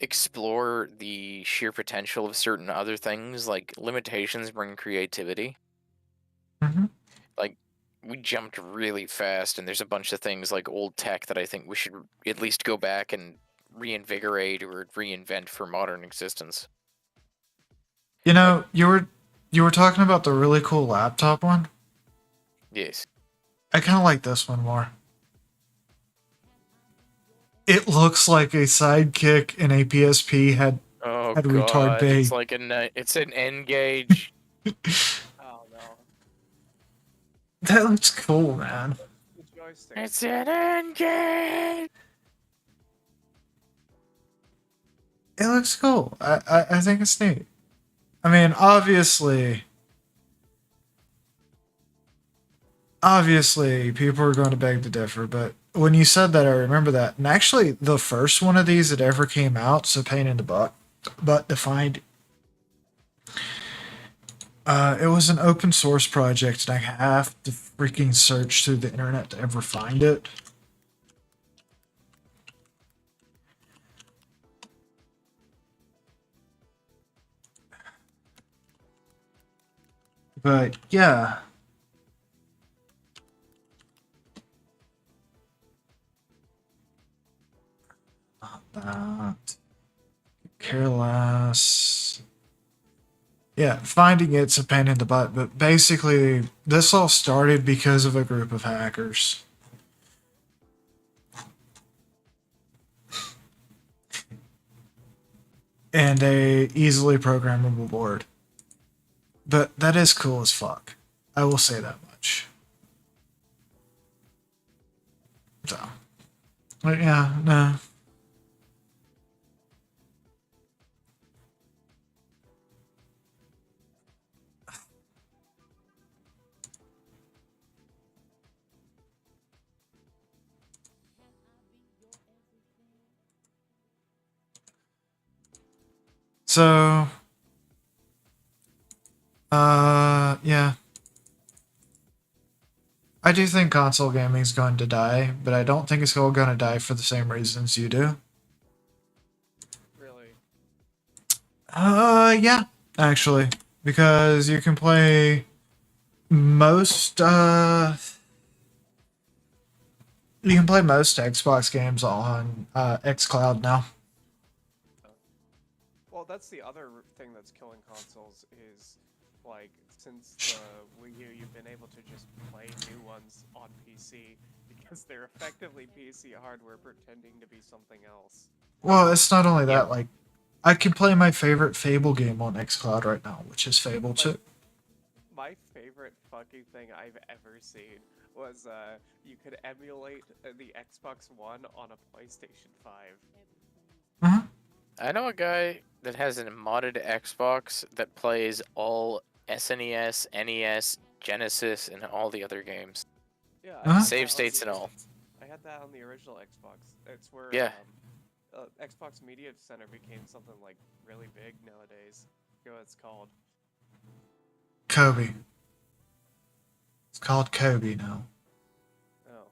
explore the sheer potential of certain other things, like limitations bring creativity. Mm-hmm. Like, we jumped really fast, and there's a bunch of things like old tech that I think we should at least go back and reinvigorate or reinvent for modern existence. You know, you were talking about the really cool laptop one. Yes. I kind of like this one more. It looks like a sidekick in a PSP Oh had retard god, it's bait. like it's an N-gauge. Oh no. That looks cool, man. The joystick. It's an N-gauge. It looks cool. I think it's neat. I mean, obviously, people are going to beg to differ, but when you said that, I remember that. And actually, the first one of these that ever came out, so pain in the butt to find. It was an open source project, and I have to freaking search through the internet to ever find it. But yeah. That. Care less. Yeah, finding it's a pain in the butt, but basically, this all started because of a group of hackers. And a easily programmable board. But that is cool as fuck. I will say that much. So. But yeah, no. So, yeah. I do think console gaming is going to die, but I don't think it's all going to die for the same reasons you do. Really? Yeah, actually. Because you can play most, you can play most Xbox games on, xCloud now. Well, that's the other thing that's killing consoles is, like, since the Wii U, you've been able to just play new ones on PC because they're effectively PC hardware pretending to be something else. Well, it's not only that, like, I can play my favorite Fable game on xCloud right now, which is Fable 2. My favorite fucking thing I've ever seen was you could emulate the Xbox One on a PlayStation 5. Uh-huh. I know a guy that has a modded Xbox that plays all SNES, NES, Genesis, and all the other games. Yeah, Huh? Save states and all. I had that on the original Xbox. It's where Yeah. Xbox Media Center became something like really big nowadays. I forget what it's called. Kobe. It's called Kobe now. Oh,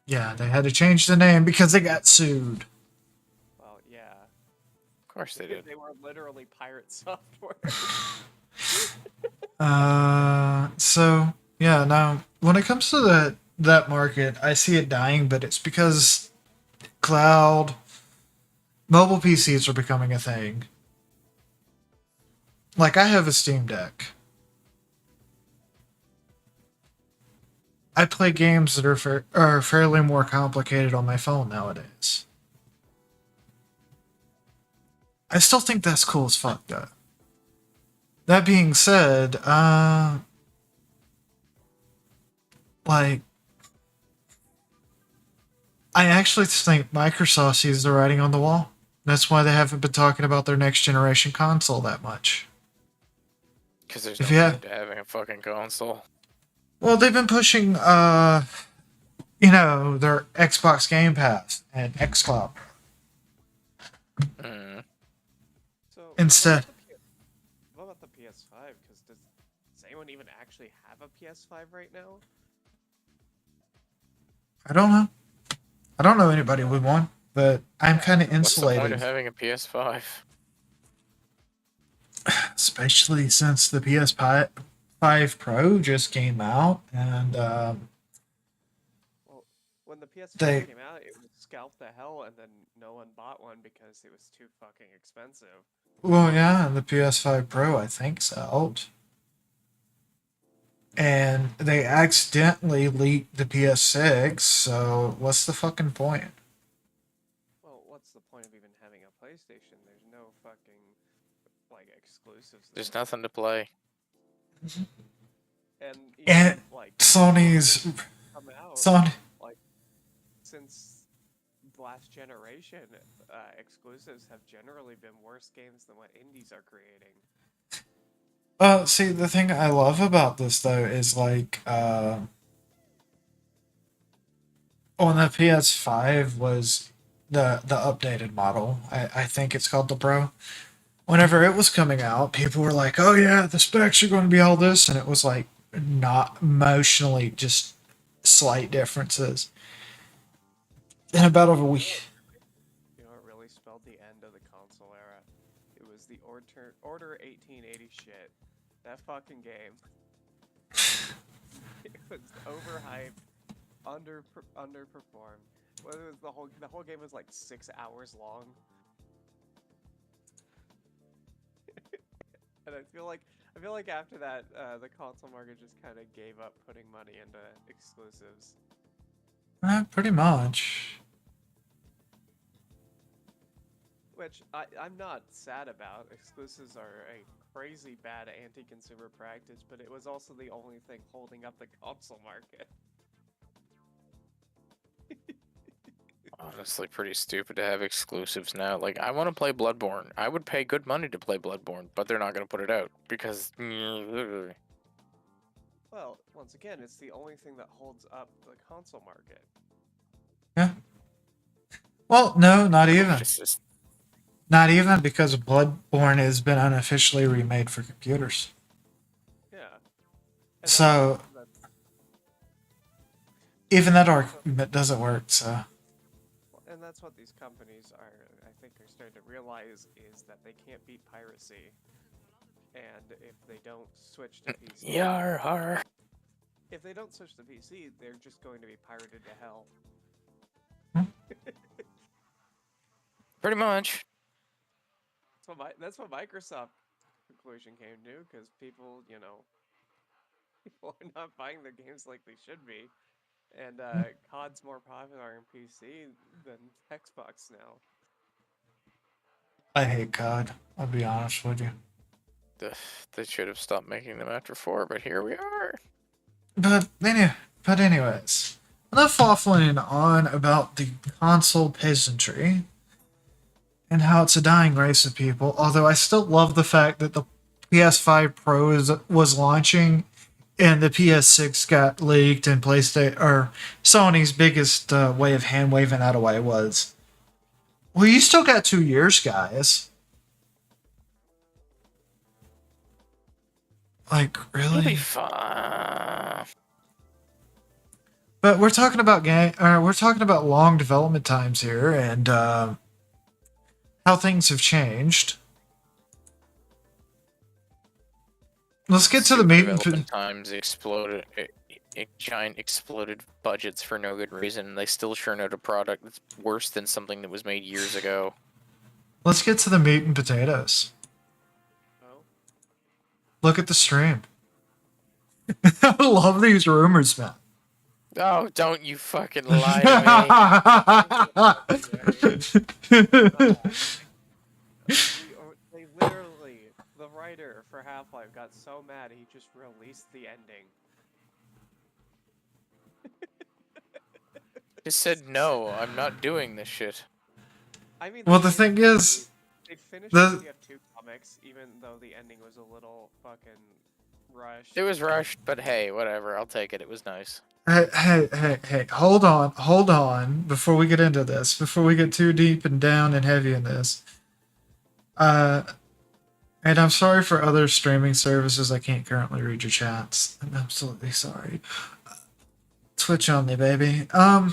Yeah, they had to change the name because they got sued. well, yeah. Of course they did. They were literally pirate software. So yeah, now when it comes to that market, I see it dying, but it's because cloud mobile PCs are becoming a thing. Like I have a Steam Deck. I play games that are fairly more complicated on my phone nowadays. I still think that's cool as fuck, though. That being said, like, I actually think Microsoft sees the writing on the wall. That's why they haven't been talking about their next generation console that much. Because there's If no you have- point to having a fucking console. Well, they've been pushing, their Xbox Game Pass and xCloud. Mm. So Instead. what about the PS5? Because does anyone even actually have a PS5 right now? I don't know. I don't know anybody with one, but I'm kind of What's the point of insulated. having a PS5? Especially since the PS5 Pro just came out, and Well, when the PS5 They- came out, it was scalped to hell, and then no one bought one because it was too fucking expensive. well, yeah, and the PS5 Pro I think's out, and they accidentally leaked the PS6. So what's the fucking point? PlayStation, there's no fucking like exclusives. There's nothing to play. And even, And like Sony's come out Sony. like since last generation, exclusives have generally been worse games than what indies are creating. See, the thing I love about this though is like, on the PS5 was the updated model. I think it's called the Pro. Whenever it was coming out, people were like, "Oh yeah, the specs are going to be all this," and it was like not emotionally, just slight differences. In about a week. You know, it really spelled the end of the console era. It was the Order 1880 shit. That fucking game. It was overhyped, underperformed. Well, it was the whole game was like 6 hours long. And I feel like after that, the console market just kind of gave up putting money into exclusives. Pretty much. Which I'm not sad about. Exclusives are a crazy bad anti-consumer practice, but it was also the only thing holding up the console market. Honestly, pretty stupid to have exclusives now. Like, I want to play Bloodborne. I would pay good money to play Bloodborne, but they're not going to put it out because. Well, once again, it's the only thing that holds up the console market. Yeah. Well, no, not even. Just Not even, because Bloodborne has been unofficially remade for computers. Yeah. And So even that argument doesn't work. So. And that's what these companies are, I think, are starting to realize is that they can't beat piracy. And if they don't switch to PC, Yar. if they don't switch to PC, they're just going to be pirated to hell. Pretty much. That's what Microsoft conclusion came to, because people, people are not buying their games like they should be. And COD's more popular in PC than Xbox now. I hate COD. I'll be honest with you. They should have stopped making them after 4, but here we are. But anyways, enough waffling on about the console peasantry and how it's a dying race of people. Although I still love the fact that the PS5 Pro was launching and the PS6 got leaked, and PlayStation or Sony's biggest way of hand waving that away was, "Well, you still got 2 years, guys." Like, It'll be really? fun. But we're talking about we're talking about long development times here, and how things have changed. Let's get to the meat and Development times exploded. Giant exploded budgets for no good reason. They still churn out a product that's worse than something that was made years ago. Let's get to the meat and potatoes. Oh? Look at the stream. I love these rumors, man. Oh, don't you fucking lie to They literally, the writer for Half-Life got so mad he just released the ending. Just said no, I'm not doing this shit. I mean, Well, the thing is, they finished the- the TF2 comics, even though the ending was a little fucking rushed. It was rushed, but hey, whatever. I'll take it. It was nice. Hey, hold on, before we get into this, before we get too deep and down and heavy in this. And I'm sorry for other streaming services I can't currently read your chats. I'm absolutely sorry. Twitch only, baby. I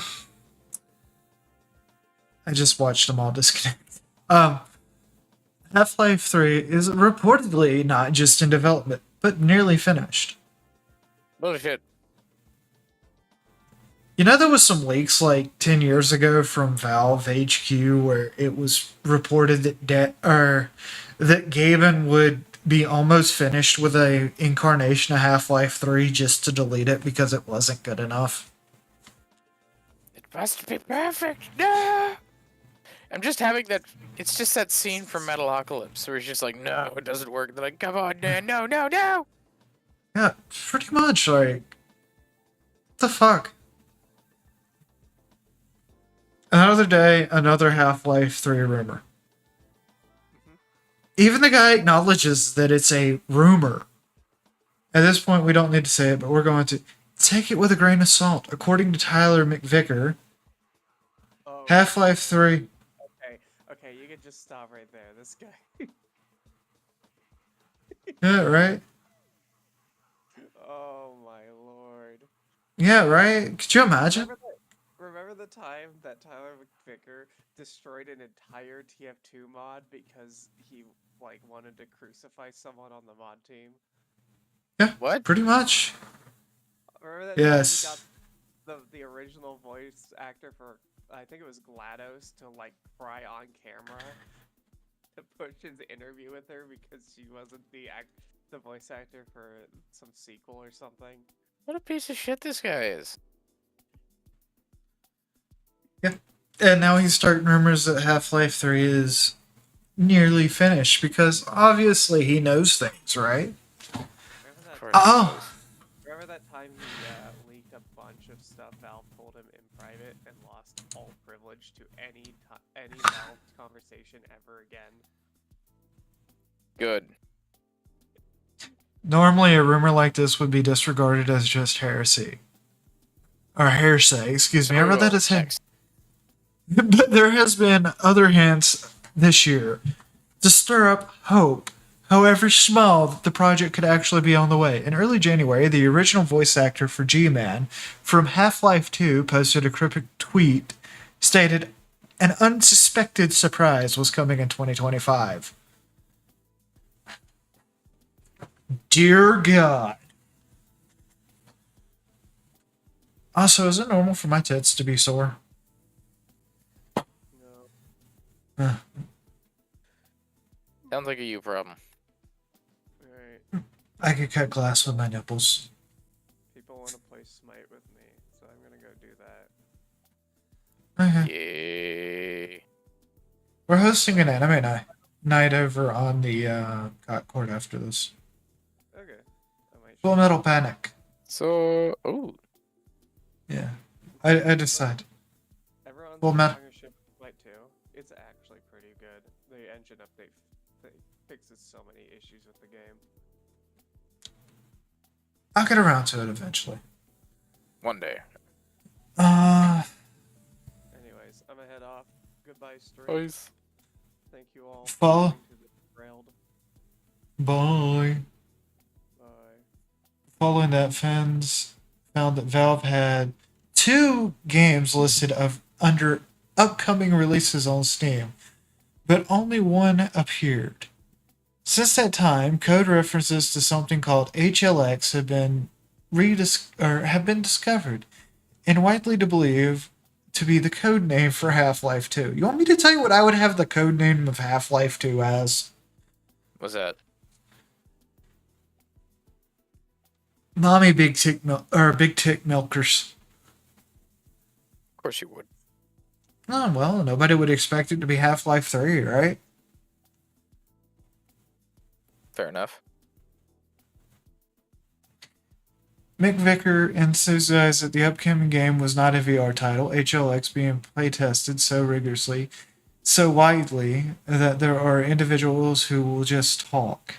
just watched them all disconnect. Half-Life 3 is reportedly not just in development, but nearly finished. Bullshit. You know, there was some leaks like 10 years ago from Valve HQ where it was reported that that Gaben would be almost finished with a incarnation of Half-Life 3 just to delete it because it wasn't good enough. It must be perfect. No! I'm just having that. It's just that scene from Metalocalypse where he's just like, no, it doesn't work. They're like, come on, man, no, no, no. Yeah, pretty much. Like, what the fuck? Another day, another Half-Life 3 rumor. Even the guy acknowledges that it's a rumor. At this point, we don't need to say it, but we're going to take it with a grain of salt. According to Tyler McVicker, Oh, Half-Life 3. okay, you can just stop right there. This guy. Yeah, right? Oh my lord. Yeah, right? Could you imagine? Remember the time that Tyler McVicker destroyed an entire TF2 mod because he like wanted to crucify someone on the mod team? Yeah, What? pretty much. Remember that Yes. time he got the original voice actor for I think it was GLaDOS to like cry on camera to push his interview with her because she wasn't the voice actor for some sequel or something. What a piece of shit this guy is. Yeah. And now he's starting rumors that Half-Life 3 is nearly finished because obviously he knows things, right? Remember that? Of course Oh. he does. Remember that time he leaked a bunch of stuff Valve told him in private and lost all privilege to any Valve conversation ever again? Good. Normally, a rumor like this would be disregarded as just heresy. Or hearsay, excuse me. I read that as him. Text. But there has been other hints this year to stir up hope, however small, that the project could actually be on the way. In early January, the original voice actor for G-Man from Half-Life 2 posted a cryptic tweet stated an unsuspected surprise was coming in 2025. Dear God. Also, is it normal for my tits to be sore? No. Sounds like a you problem. Alright. I could cut glass with my nipples. People want to play Smite with me, so I'm gonna go do that. Okay. Yay. We're hosting an anime night over on the Cot Court after this. Okay. I might Full Metal Panic. So, oh, Yeah. I decided. Everyone's Well, Matt- ownership of Smite 2. It's actually pretty good. The engine update fixes so many issues with the game. I'll get around to it eventually. one day. Anyways, I'm gonna head off. Goodbye, stream. Boys. Thank you all. for Follow- listening to this Railed. Bye. Bye. Following that, fans found that Valve had 2 games listed under upcoming releases on Steam, but only one appeared. Since that time, code references to something called HLX have been discovered and widely believed to be the code name for Half-Life 2. You want me to tell you what I would have the code name of Half-Life 2 as? What's that? Mommy Big Tick Milkers. Of course you would. Oh, well, nobody would expect it to be Half-Life 3, right? Fair enough. McVicker emphasized that the upcoming game was not a VR title, HLX being playtested so rigorously, so widely, that there are individuals who will just talk.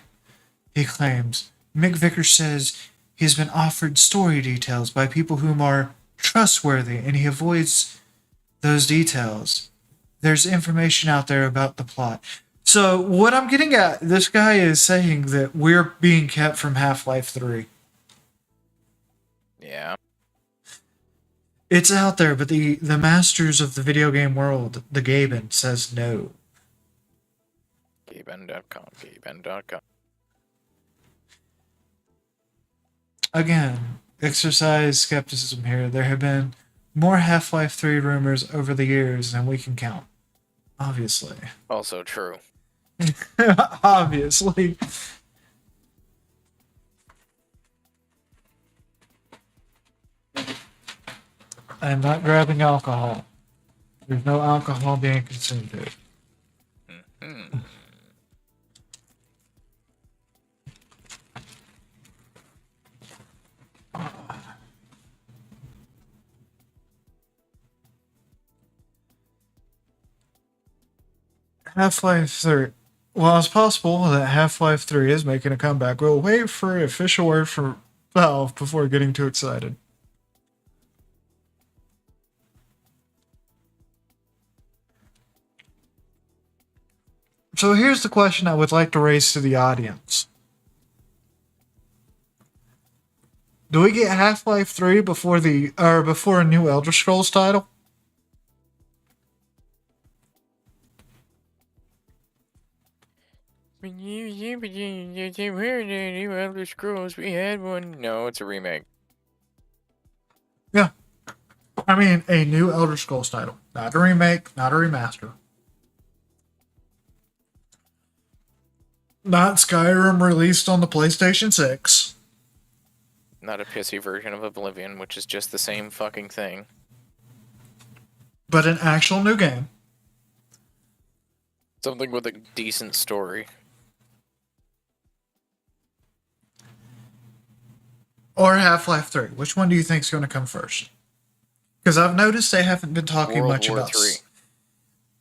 He claims. McVicker says he's been offered story details by people whom are trustworthy, and he avoids those details. There's information out there about the plot. So, what I'm getting at, this guy is saying that we're being kept from Half-Life 3. Yeah. It's out there, but the masters of the video game world, the Gaben, says no. Gaben.com. Again, exercise skepticism here. There have been more Half-Life 3 rumors over the years than we can count. Obviously. Also true. Obviously. I'm not grabbing alcohol. There's no alcohol being consumed here. Hmm. Half-Life 3. While it's possible that Half-Life 3 is making a comeback, we'll wait for an official word from Valve before getting too excited. So here's the question I would like to raise to the audience. Do we get Half-Life 3 before a new Elder Scrolls title? Elder Scrolls, we had one. No, it's a remake. Yeah. I mean, a new Elder Scrolls title. Not a remake, not a remaster. Not Skyrim released on the PlayStation 6. Not a pissy version of Oblivion, which is just the same fucking thing. But an actual new game. Something with a decent story. Or Half-Life 3. Which one do you think is going to come first? Because I've noticed they haven't been talking World much War about... III.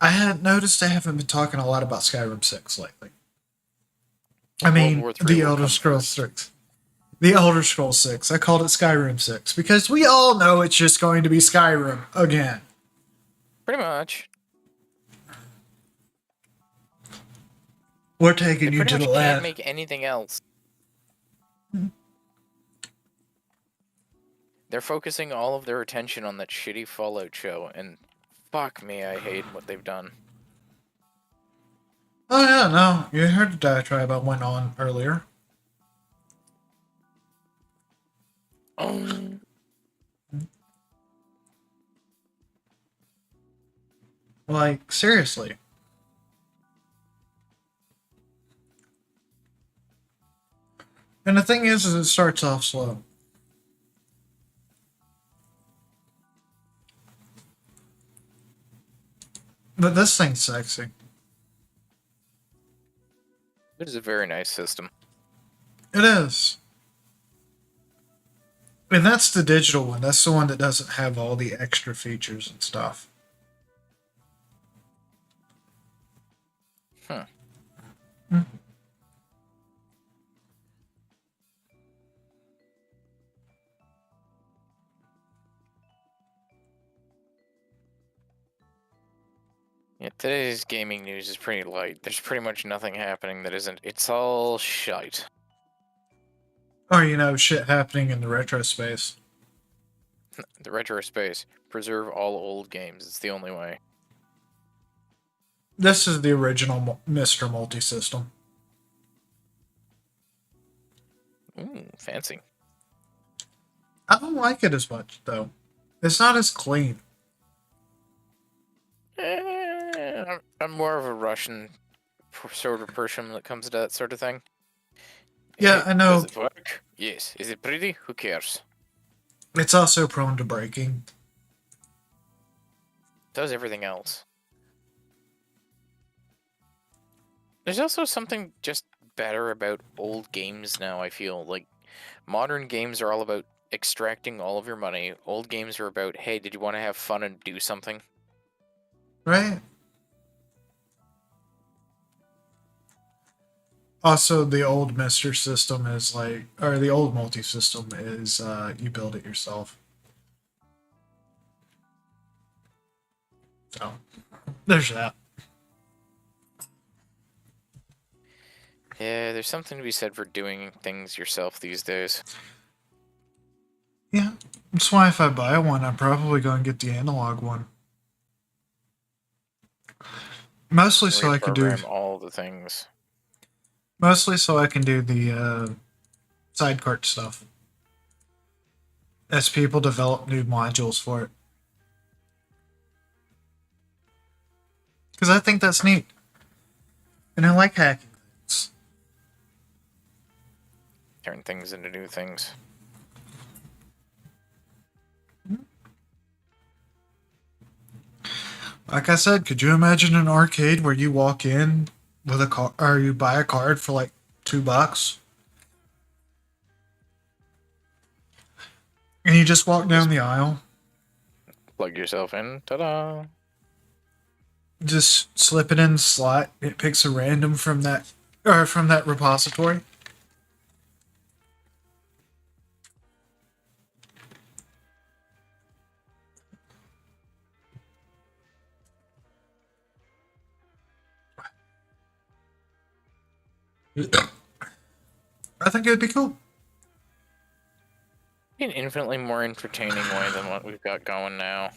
I had noticed they haven't been talking a lot about Skyrim 6 lately. I World mean, War III the will Elder come Scrolls first. 6. The Elder Scrolls 6. I called it Skyrim 6. Because we all know it's just going to be Skyrim again. Pretty much. We're taking They you pretty to much the can't land. make anything else. They're focusing all of their attention on that shitty Fallout show, and fuck me, I hate what they've done. Oh yeah, no. You heard the diatribe I went on earlier. Oh. Like, seriously. And the thing is it starts off slow. But this thing's sexy. It is a very nice system. It is. And that's the digital one. That's the one that doesn't have all the extra features and stuff. Huh. Yeah, today's gaming news is pretty light. There's pretty much nothing happening that isn't. It's all shite. Or, you know, shit happening in the retro space. The retro space. Preserve all old games. It's the only way. This is the original Mr. Multi-System. Ooh, fancy. I don't like it as much, though. It's not as clean. I'm more of a Russian sort of person when it comes to that sort of thing. Yeah, I know. Does it work? Yes. Is it pretty? Who cares? It's also prone to breaking. Does everything else. There's also something just better about old games now, I feel. Like, modern games are all about extracting all of your money. Old games are about, hey, did you want to have fun and do something? Right? Also, the old Mr. system is like, or the old multi-system is, you build it yourself. So, there's that. Yeah, there's something to be said for doing things yourself these days. Yeah, that's why if I buy one, I'm probably going to get the analog one. Mostly so I can do... Reprogram all the things. Mostly so I can do the side cart stuff. As people develop new modules for it. Because I think that's neat. And I like hacking things. Turn things into new things. Like I said, could you imagine an arcade where you walk in with a car, or you buy a card for like $2, and you just walk down the aisle, Plug yourself in. Ta-da! just slip it in the slot, it picks a random from that repository. I think it'd be cool. An infinitely more entertaining way than what we've got going now.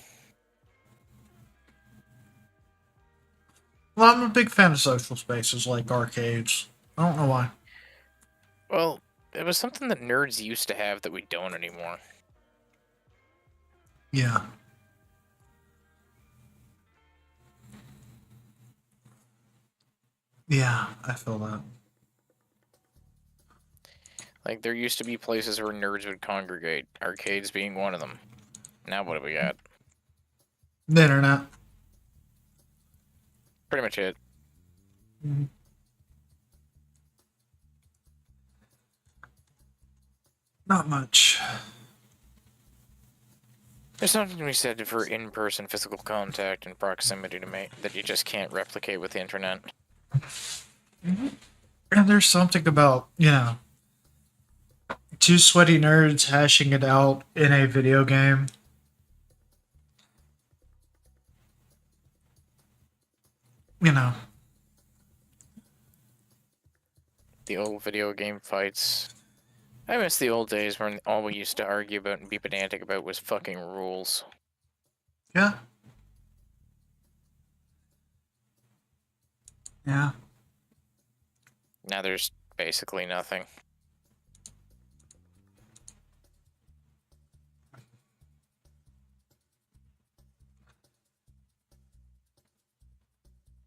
Well, I'm a big fan of social spaces like arcades. I don't know why. Well, it was something that nerds used to have that we don't anymore. Yeah. Yeah, I feel that. Like, there used to be places where nerds would congregate, arcades being one of them. Now what do we got? The internet. Pretty much it. Mhm. Not much. There's something to be said for in-person physical contact and proximity to me that you just can't replicate with the internet. And there's something about, two sweaty nerds hashing it out in a video game. You know. The old video game fights. I miss the old days when all we used to argue about and be pedantic about was fucking rules. Yeah. Yeah. Now there's basically nothing.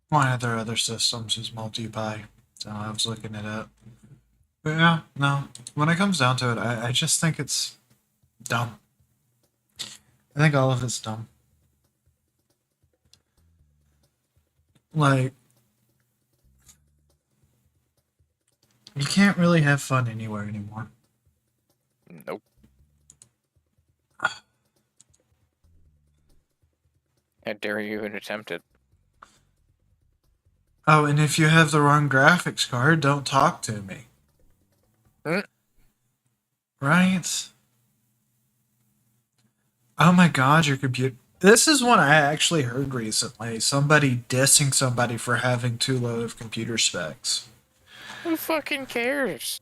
One of their other systems is multi-pie, so I was looking it up. But yeah, no. When it comes down to it, I just think it's dumb. I think all of it's dumb. Like, you can't really have fun anywhere anymore. Nope. How dare you even attempt it? Oh, and if you have the wrong graphics card, don't talk to me. Hmm? Right? Oh my god, your computer. This is one I actually heard recently. Somebody dissing somebody for having too low of computer specs. Who fucking cares?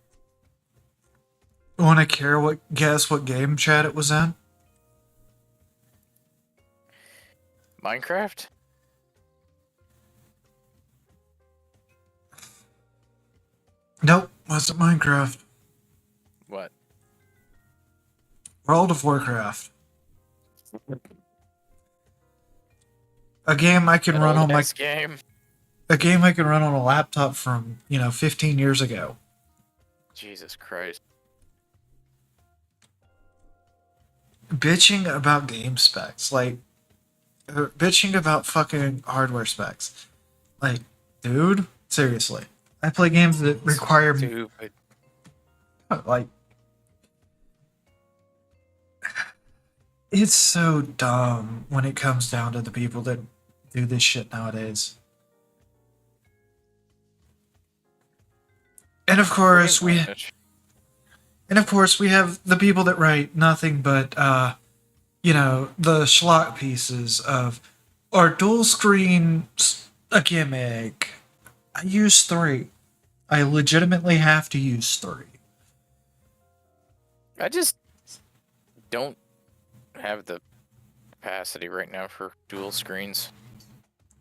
Want to guess what game chat it was in? Minecraft? Nope, wasn't Minecraft. What? World of Warcraft. A game I can An run on old my ass game. a game I can run on a laptop from, 15 years ago. Jesus Christ. Bitching about game specs, like bitching about fucking hardware specs. Like, dude, seriously. I play games that require Stupid. like it's so dumb when it comes down to the people that do this shit nowadays. And of course we have the people that write nothing but the schlock pieces of our dual screen a gimmick. I use 3. I legitimately have to use 3. I just don't have the capacity right now for dual screens.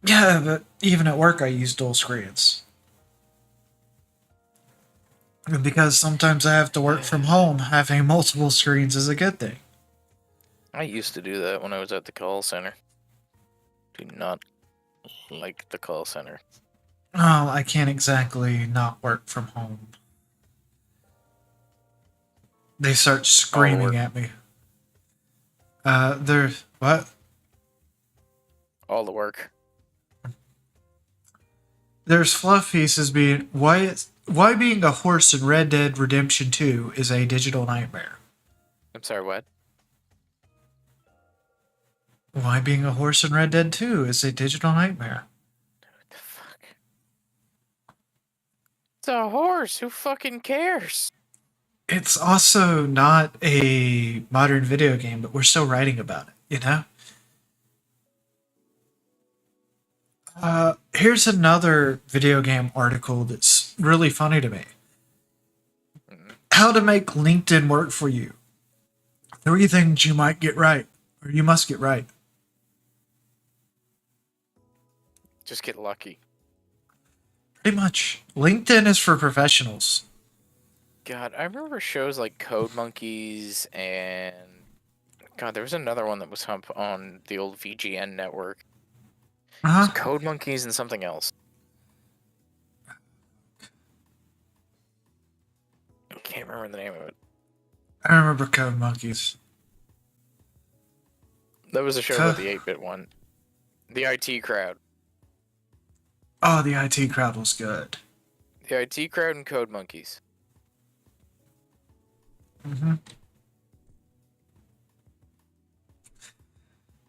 Yeah, but even at work I use dual screens. And because sometimes I have to work from home, having multiple screens is a good thing. I used to do that when I was at the call center. Do not like the call center. Oh, I can't exactly not work from home. They start screaming at me. They're what? All the work. There's fluff pieces being why being a horse in Red Dead Redemption 2 is a digital nightmare. I'm sorry, what? Why being a horse in Red Dead 2 is a digital nightmare. What the fuck? It's a horse. Who fucking cares? It's also not a modern video game, but we're still writing about it, you know? Here's another video game article that's really funny to me. How to make LinkedIn work for you. 3 things you might get right, or you must get right. Just get lucky. Pretty much. LinkedIn is for professionals. God, I remember shows like Code Monkeys and... God, there was another one that was on the old VGN network. It was Code Monkeys and something else. I can't remember the name of it. I remember Code Monkeys. That was a show about the 8-bit one. The IT crowd. Oh, the IT crowd was good. The IT crowd and Code Monkeys. Mm-hmm.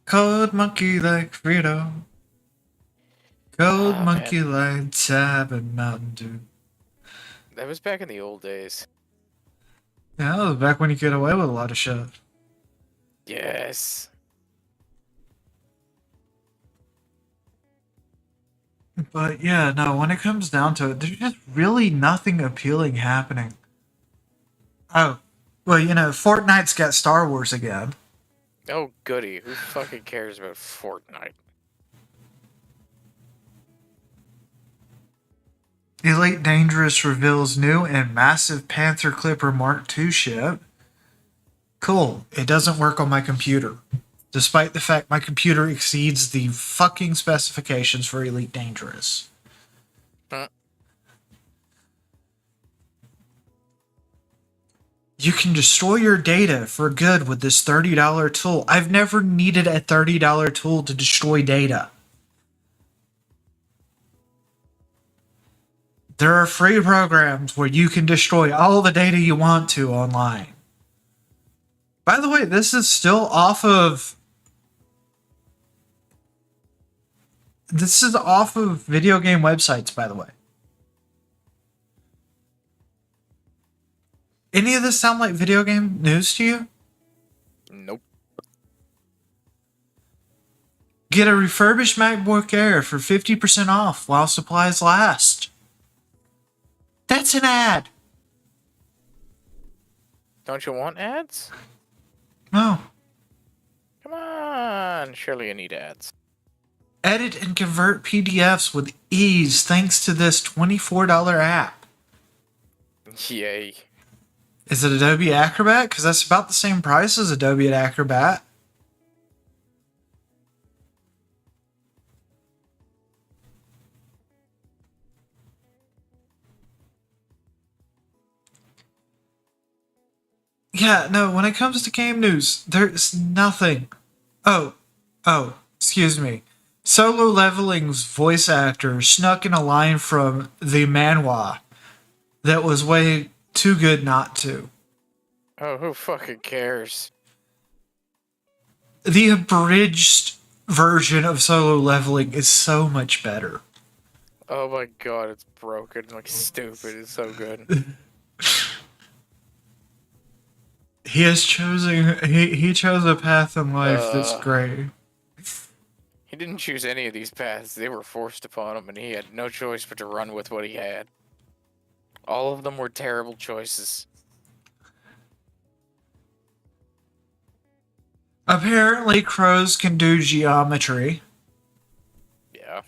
Code Monkey like Frito. Code Monkey like Tab and Mountain Dew. That was back in the old days. Yeah, that was back when you could get away with a lot of shit. Yes. But yeah, no, when it comes down to it, there's just really nothing appealing happening. Oh, well, you know, Fortnite's got Star Wars again. Oh, goody. Who fucking cares about Fortnite? Elite Dangerous reveals new and massive Panther Clipper Mark II ship. Cool. It doesn't work on my computer. Despite the fact my computer exceeds the fucking specifications for Elite Dangerous. Huh? You can destroy your data for good with this $30 tool. I've never needed a $30 tool to destroy data. There are free programs where you can destroy all the data you want to online. By the way, this is still off of... This is off of video game websites, by the way. Any of this sound like video game news to you? Nope. Get a refurbished MacBook Air for 50% off while supplies last. That's an ad. Don't you want ads? No. Come on. Surely you need ads. Edit and convert PDFs with ease thanks to this $24 app. Yay. Is it Adobe Acrobat? Because that's about the same price as Adobe Acrobat. Yeah, no, when it comes to game news, there's nothing. Oh, excuse me. Solo Leveling's voice actor snuck in a line from the manhwa that was way too good not to. Oh, who fucking cares? The abridged version of Solo Leveling is so much better. Oh my god, it's broken. Like, stupid. It's so good. He has chosen. He chose a path in life that's great. He didn't choose any of these paths. They were forced upon him, and he had no choice but to run with what he had. All of them were terrible choices. Apparently, crows can do geometry. Yeah.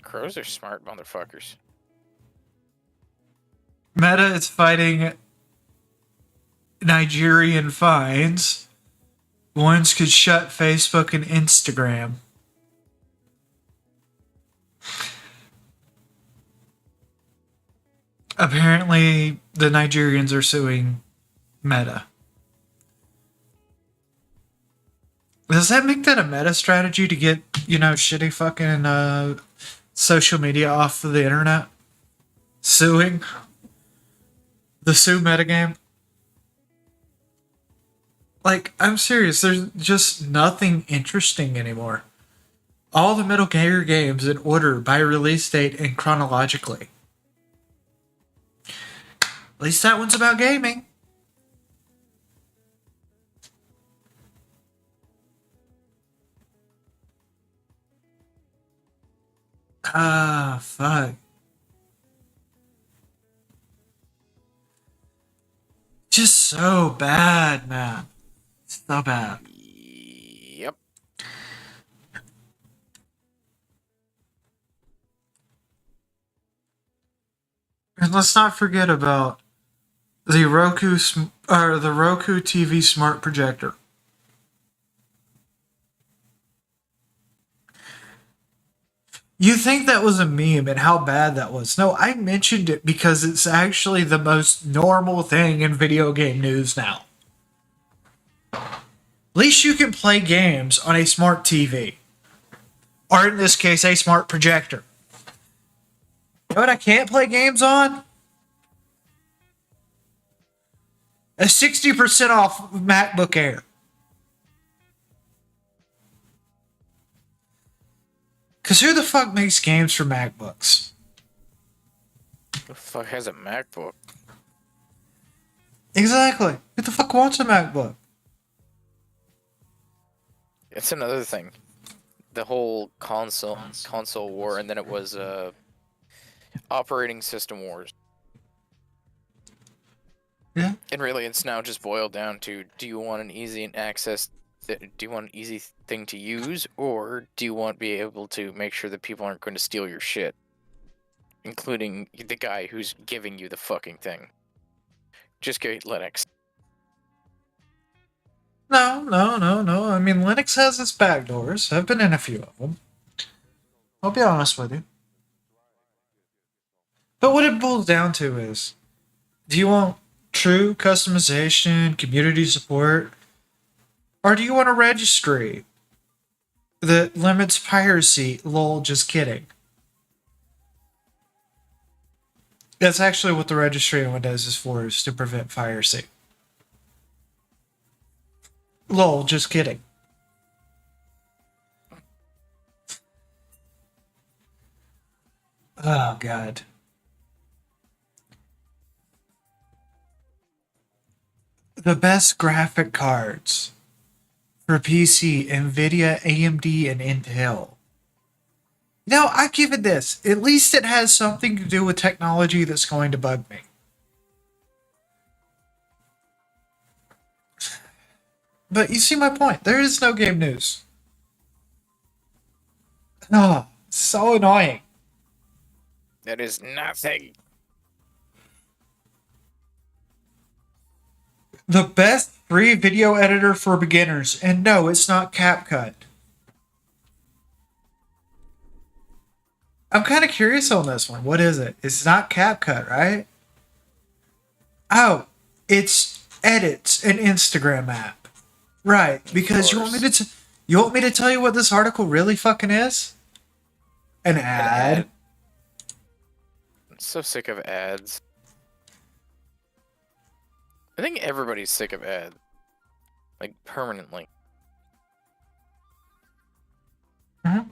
Crows are smart motherfuckers. Meta is fighting Nigerian fines. Ones could shut Facebook and Instagram. Apparently, the Nigerians are suing Meta. Does that make that a meta strategy to get, shitty fucking social media off of the internet? Suing? The sue metagame? Like, I'm serious, there's just nothing interesting anymore. All the Metal Gear games in order by release date and chronologically. At least that one's about gaming. Ah, fuck. Just so bad, man. So bad. Yep. And let's not forget about the Roku TV smart projector. You think that was a meme and how bad that was. No, I mentioned it because it's actually the most normal thing in video game news now. At least you can play games on a smart TV. Or in this case, a smart projector. You know what I can't play games on? A 60% off MacBook Air. Because who the fuck makes games for MacBooks? Who the fuck has a MacBook? Exactly. Who the fuck wants a MacBook? It's another thing. The whole console war, and then it was operating system wars. Yeah. And really, it's now just boiled down to: do you want an easy access? Do you want an easy thing to use, or do you want to be able to make sure that people aren't going to steal your shit, including the guy who's giving you the fucking thing? Just get Linux. No. I mean, Linux has its backdoors. I've been in a few of them. I'll be honest with you. But what it boils down to is, do you want true customization, community support, or do you want a registry that limits piracy? Lol, just kidding. That's actually what the registry in Windows is for, is to prevent piracy. Lol, just kidding. Oh, God. The best graphic cards for PC, NVIDIA, AMD, and Intel. Now, I give it this. At least it has something to do with technology that's going to bug me. But you see my point. There is no game news. Oh, so annoying. That is nothing. The best free video editor for beginners. And no, it's not CapCut. I'm kind of curious on this one. What is it? It's not CapCut, right? Oh, it's Edits, an Instagram app. Right, because you want me to tell you what this article really fucking is? An ad. I'm so sick of ads. I think everybody's sick of ads. Like, permanently. Mm-hmm.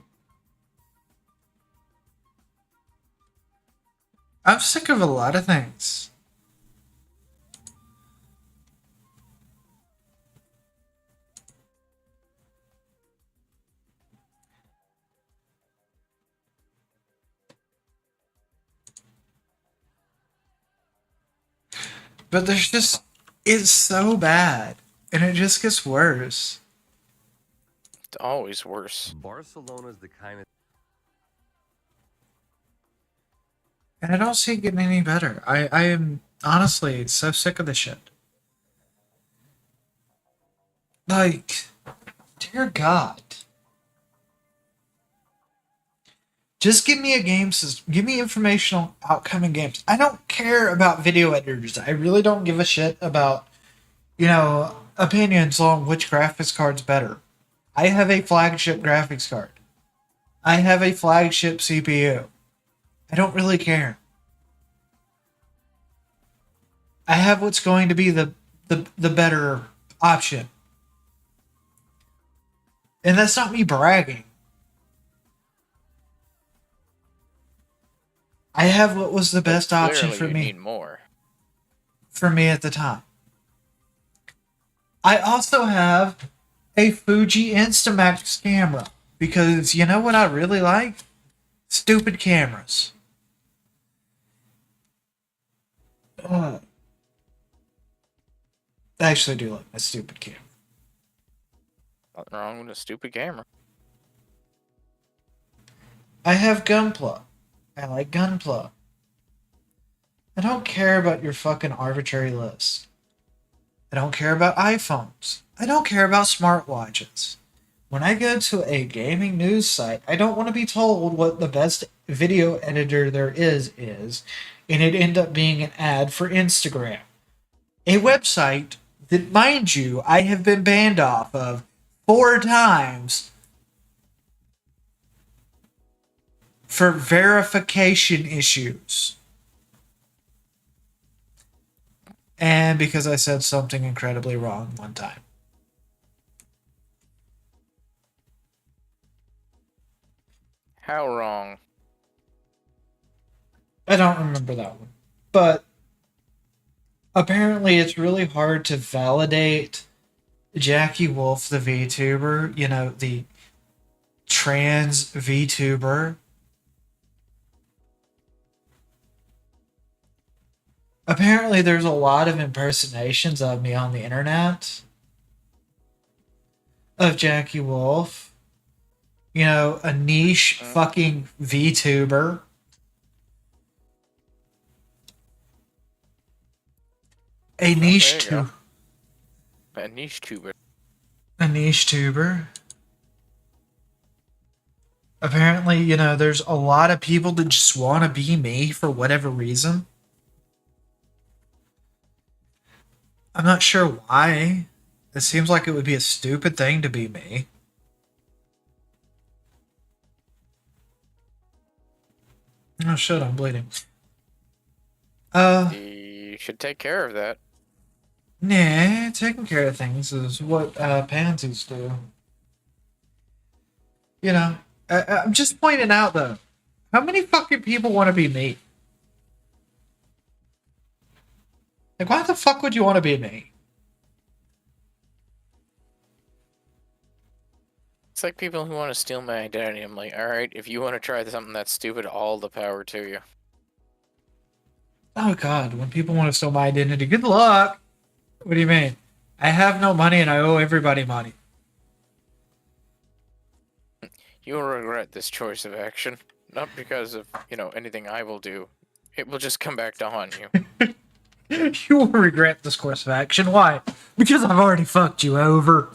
I'm sick of a lot of things. But it's so bad. And it just gets worse. It's always worse. Barcelona's the kind of And I don't see it getting any better. I am honestly so sick of this shit. Like, dear God. Just give me a game system. Give me informational outcoming games. I don't care about video editors. I really don't give a shit about, opinions on which graphics card's better. I have a flagship graphics card. I have a flagship CPU. I don't really care. I have what's going to be the better option. And that's not me bragging. I have what was the best option for you me. Need more. For me at the time. I also have a Fuji Instamax camera. Because you know what I really like? Stupid cameras. I actually do like my stupid camera. Nothing wrong with a stupid camera. I have Gunpla. I like Gunpla. I don't care about your fucking arbitrary list. I don't care about iPhones. I don't care about smartwatches. When I go to a gaming news site, I don't want to be told what the best video editor there is, and it end up being an ad for Instagram. A website that, mind you, I have been banned off of 4 times for verification issues. And because I said something incredibly wrong one time. How wrong? I don't remember that one. But apparently it's really hard to validate Jackie Wolf, the VTuber, you know, the trans VTuber. Apparently there's a lot of impersonations of me on the internet. Of Jackie Wolf. You know, a niche fucking VTuber. A niche tuber. A niche tuber. A niche tuber. Apparently, you know, there's a lot of people that just want to be me for whatever reason. I'm not sure why. It seems like it would be a stupid thing to be me. Oh shit, I'm bleeding. You should take care of that. Nah, taking care of things is what pansies do. You know, I'm just pointing out though. How many fucking people want to be me? Like, why the fuck would you want to be me? It's like people who want to steal my identity. I'm like, alright, if you want to try something that's stupid, all the power to you. Oh god, when people want to steal my identity, good luck! What do you mean? I have no money and I owe everybody money. You will regret this choice of action. Not because of, you know, anything I will do. It will just come back to haunt you. You will regret this course of action. Why? Because I've already fucked you over.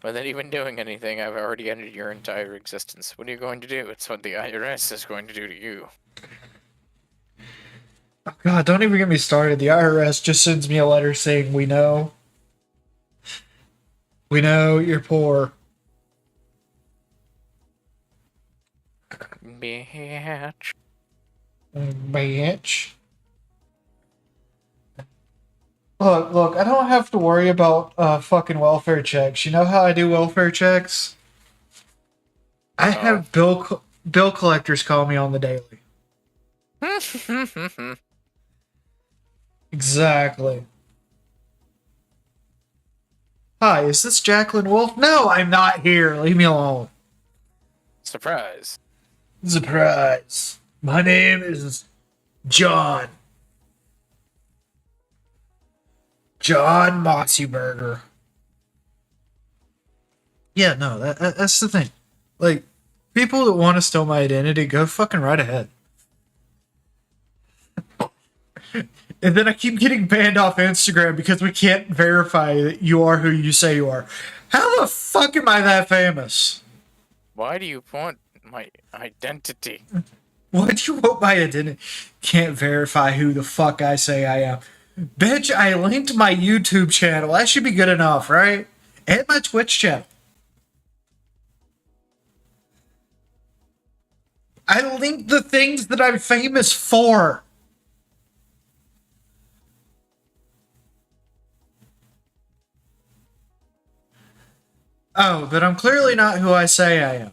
Without even doing anything, I've already ended your entire existence. What are you going to do? It's what the IRS is going to do to you. Oh god, don't even get me started. The IRS just sends me a letter saying, we know. We know you're poor. Bitch. Bitch. Look, I don't have to worry about fucking welfare checks. You know how I do welfare checks? I have bill collectors call me on the daily. Exactly. Hi, is this Jacqueline Wolf? No, I'm not here. Leave me alone. Surprise. Surprise. My name is John. John Mossyburger. Yeah, no, that's the thing. Like, people that want to steal my identity, go fucking right ahead. And then I keep getting banned off Instagram because we can't verify that you are who you say you are. How the fuck am I that famous? Why do you want my identity? Why do you want my identity? Can't verify who the fuck I say I am. Bitch, I linked my YouTube channel. That should be good enough, right? And my Twitch channel. I link the things that I'm famous for. Oh, but I'm clearly not who I say I am.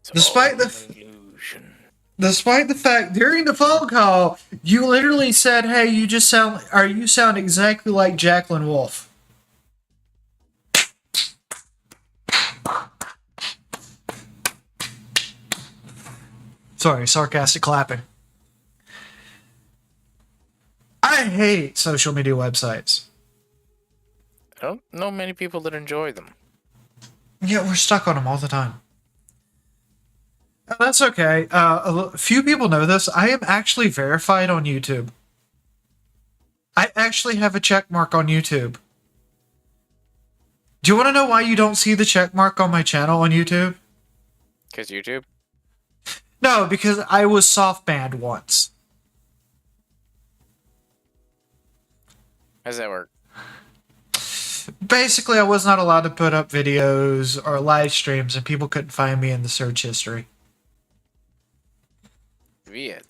It's Despite all the an illusion. Despite the fact during the phone call, you literally said, "Hey, you sound exactly like Jacqueline Wolf." Sorry, sarcastic clapping. I hate social media websites. I don't know many people that enjoy them. Yeah, we're stuck on them all the time. That's okay. Few people know this. I am actually verified on YouTube. I actually have a check mark on YouTube. Do you want to know why you don't see the check mark on my channel on YouTube? Because YouTube? No, because I was soft banned once. How does that work? Basically, I was not allowed to put up videos or live streams, and people couldn't find me in the search history. Weird.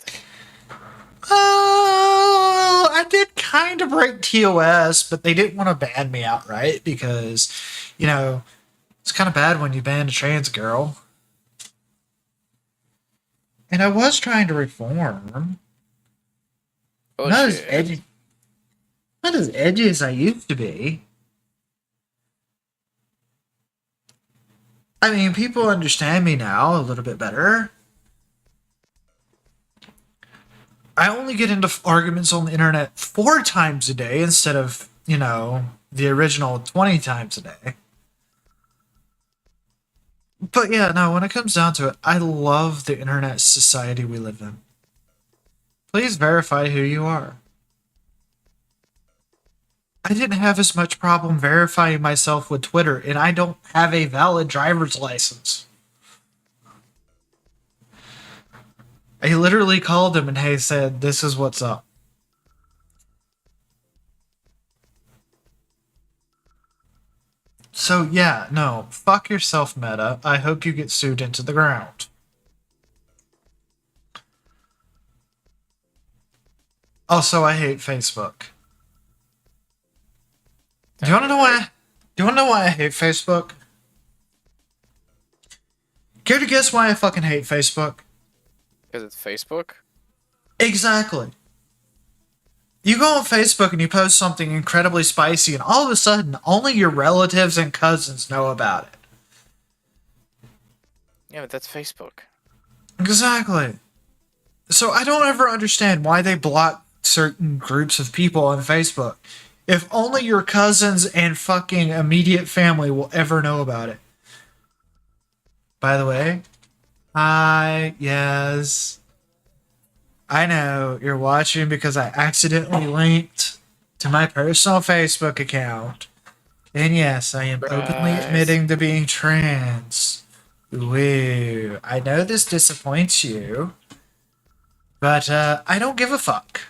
I did kind of break TOS, but they didn't want to ban me outright because, you know, it's kind of bad when you ban a trans girl. And I was trying to reform. Oh, Not as shit. edgy as I used to be. I mean, people understand me now a little bit better. I only get into arguments on the internet 4 times a day instead of, the original 20 times a day. But yeah, no, when it comes down to it, I love the internet society we live in. Please verify who you are. I didn't have as much problem verifying myself with Twitter, and I don't have a valid driver's license. I literally called him and said, "This is what's up." So yeah, no, fuck yourself, Meta. I hope you get sued into the ground. Also, I hate Facebook. Do you want to know why? Do you want to know why I hate Facebook? Care to guess why I fucking hate Facebook? Because it's Facebook? Exactly. You go on Facebook and you post something incredibly spicy, and all of a sudden, only your relatives and cousins know about it. Yeah, but that's Facebook. Exactly. So I don't ever understand why they block certain groups of people on Facebook. If only your cousins and fucking immediate family will ever know about it. By the way, hi, yes. I know you're watching because I accidentally linked to my personal Facebook account. And yes, I am openly admitting to being trans. Woo. I know this disappoints you, but I don't give a fuck.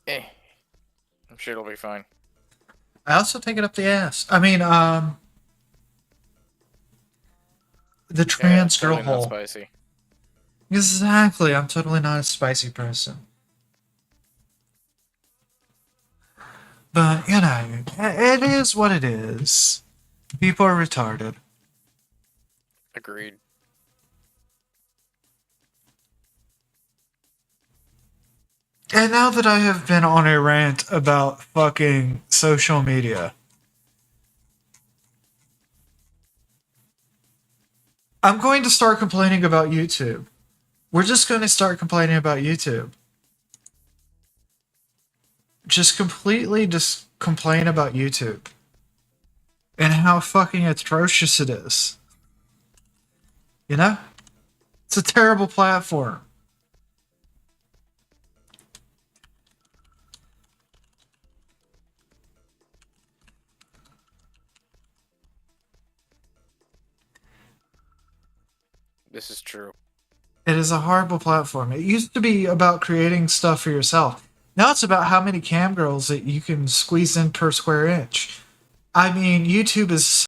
I'm sure it'll be fine. I also take it up the ass. I mean, the trans girl totally not hole. spicy. Exactly. I'm totally not a spicy person. But, it is what it is. People are retarded. Agreed. And now that I have been on a rant about fucking social media, I'm going to start complaining about YouTube. We're just going to start complaining about YouTube. Just completely just complain about YouTube. And how fucking atrocious it is. You know? It's a terrible platform. This is true. It is a horrible platform. It used to be about creating stuff for yourself. Now it's about how many cam girls that you can squeeze in per square inch. I mean, YouTube is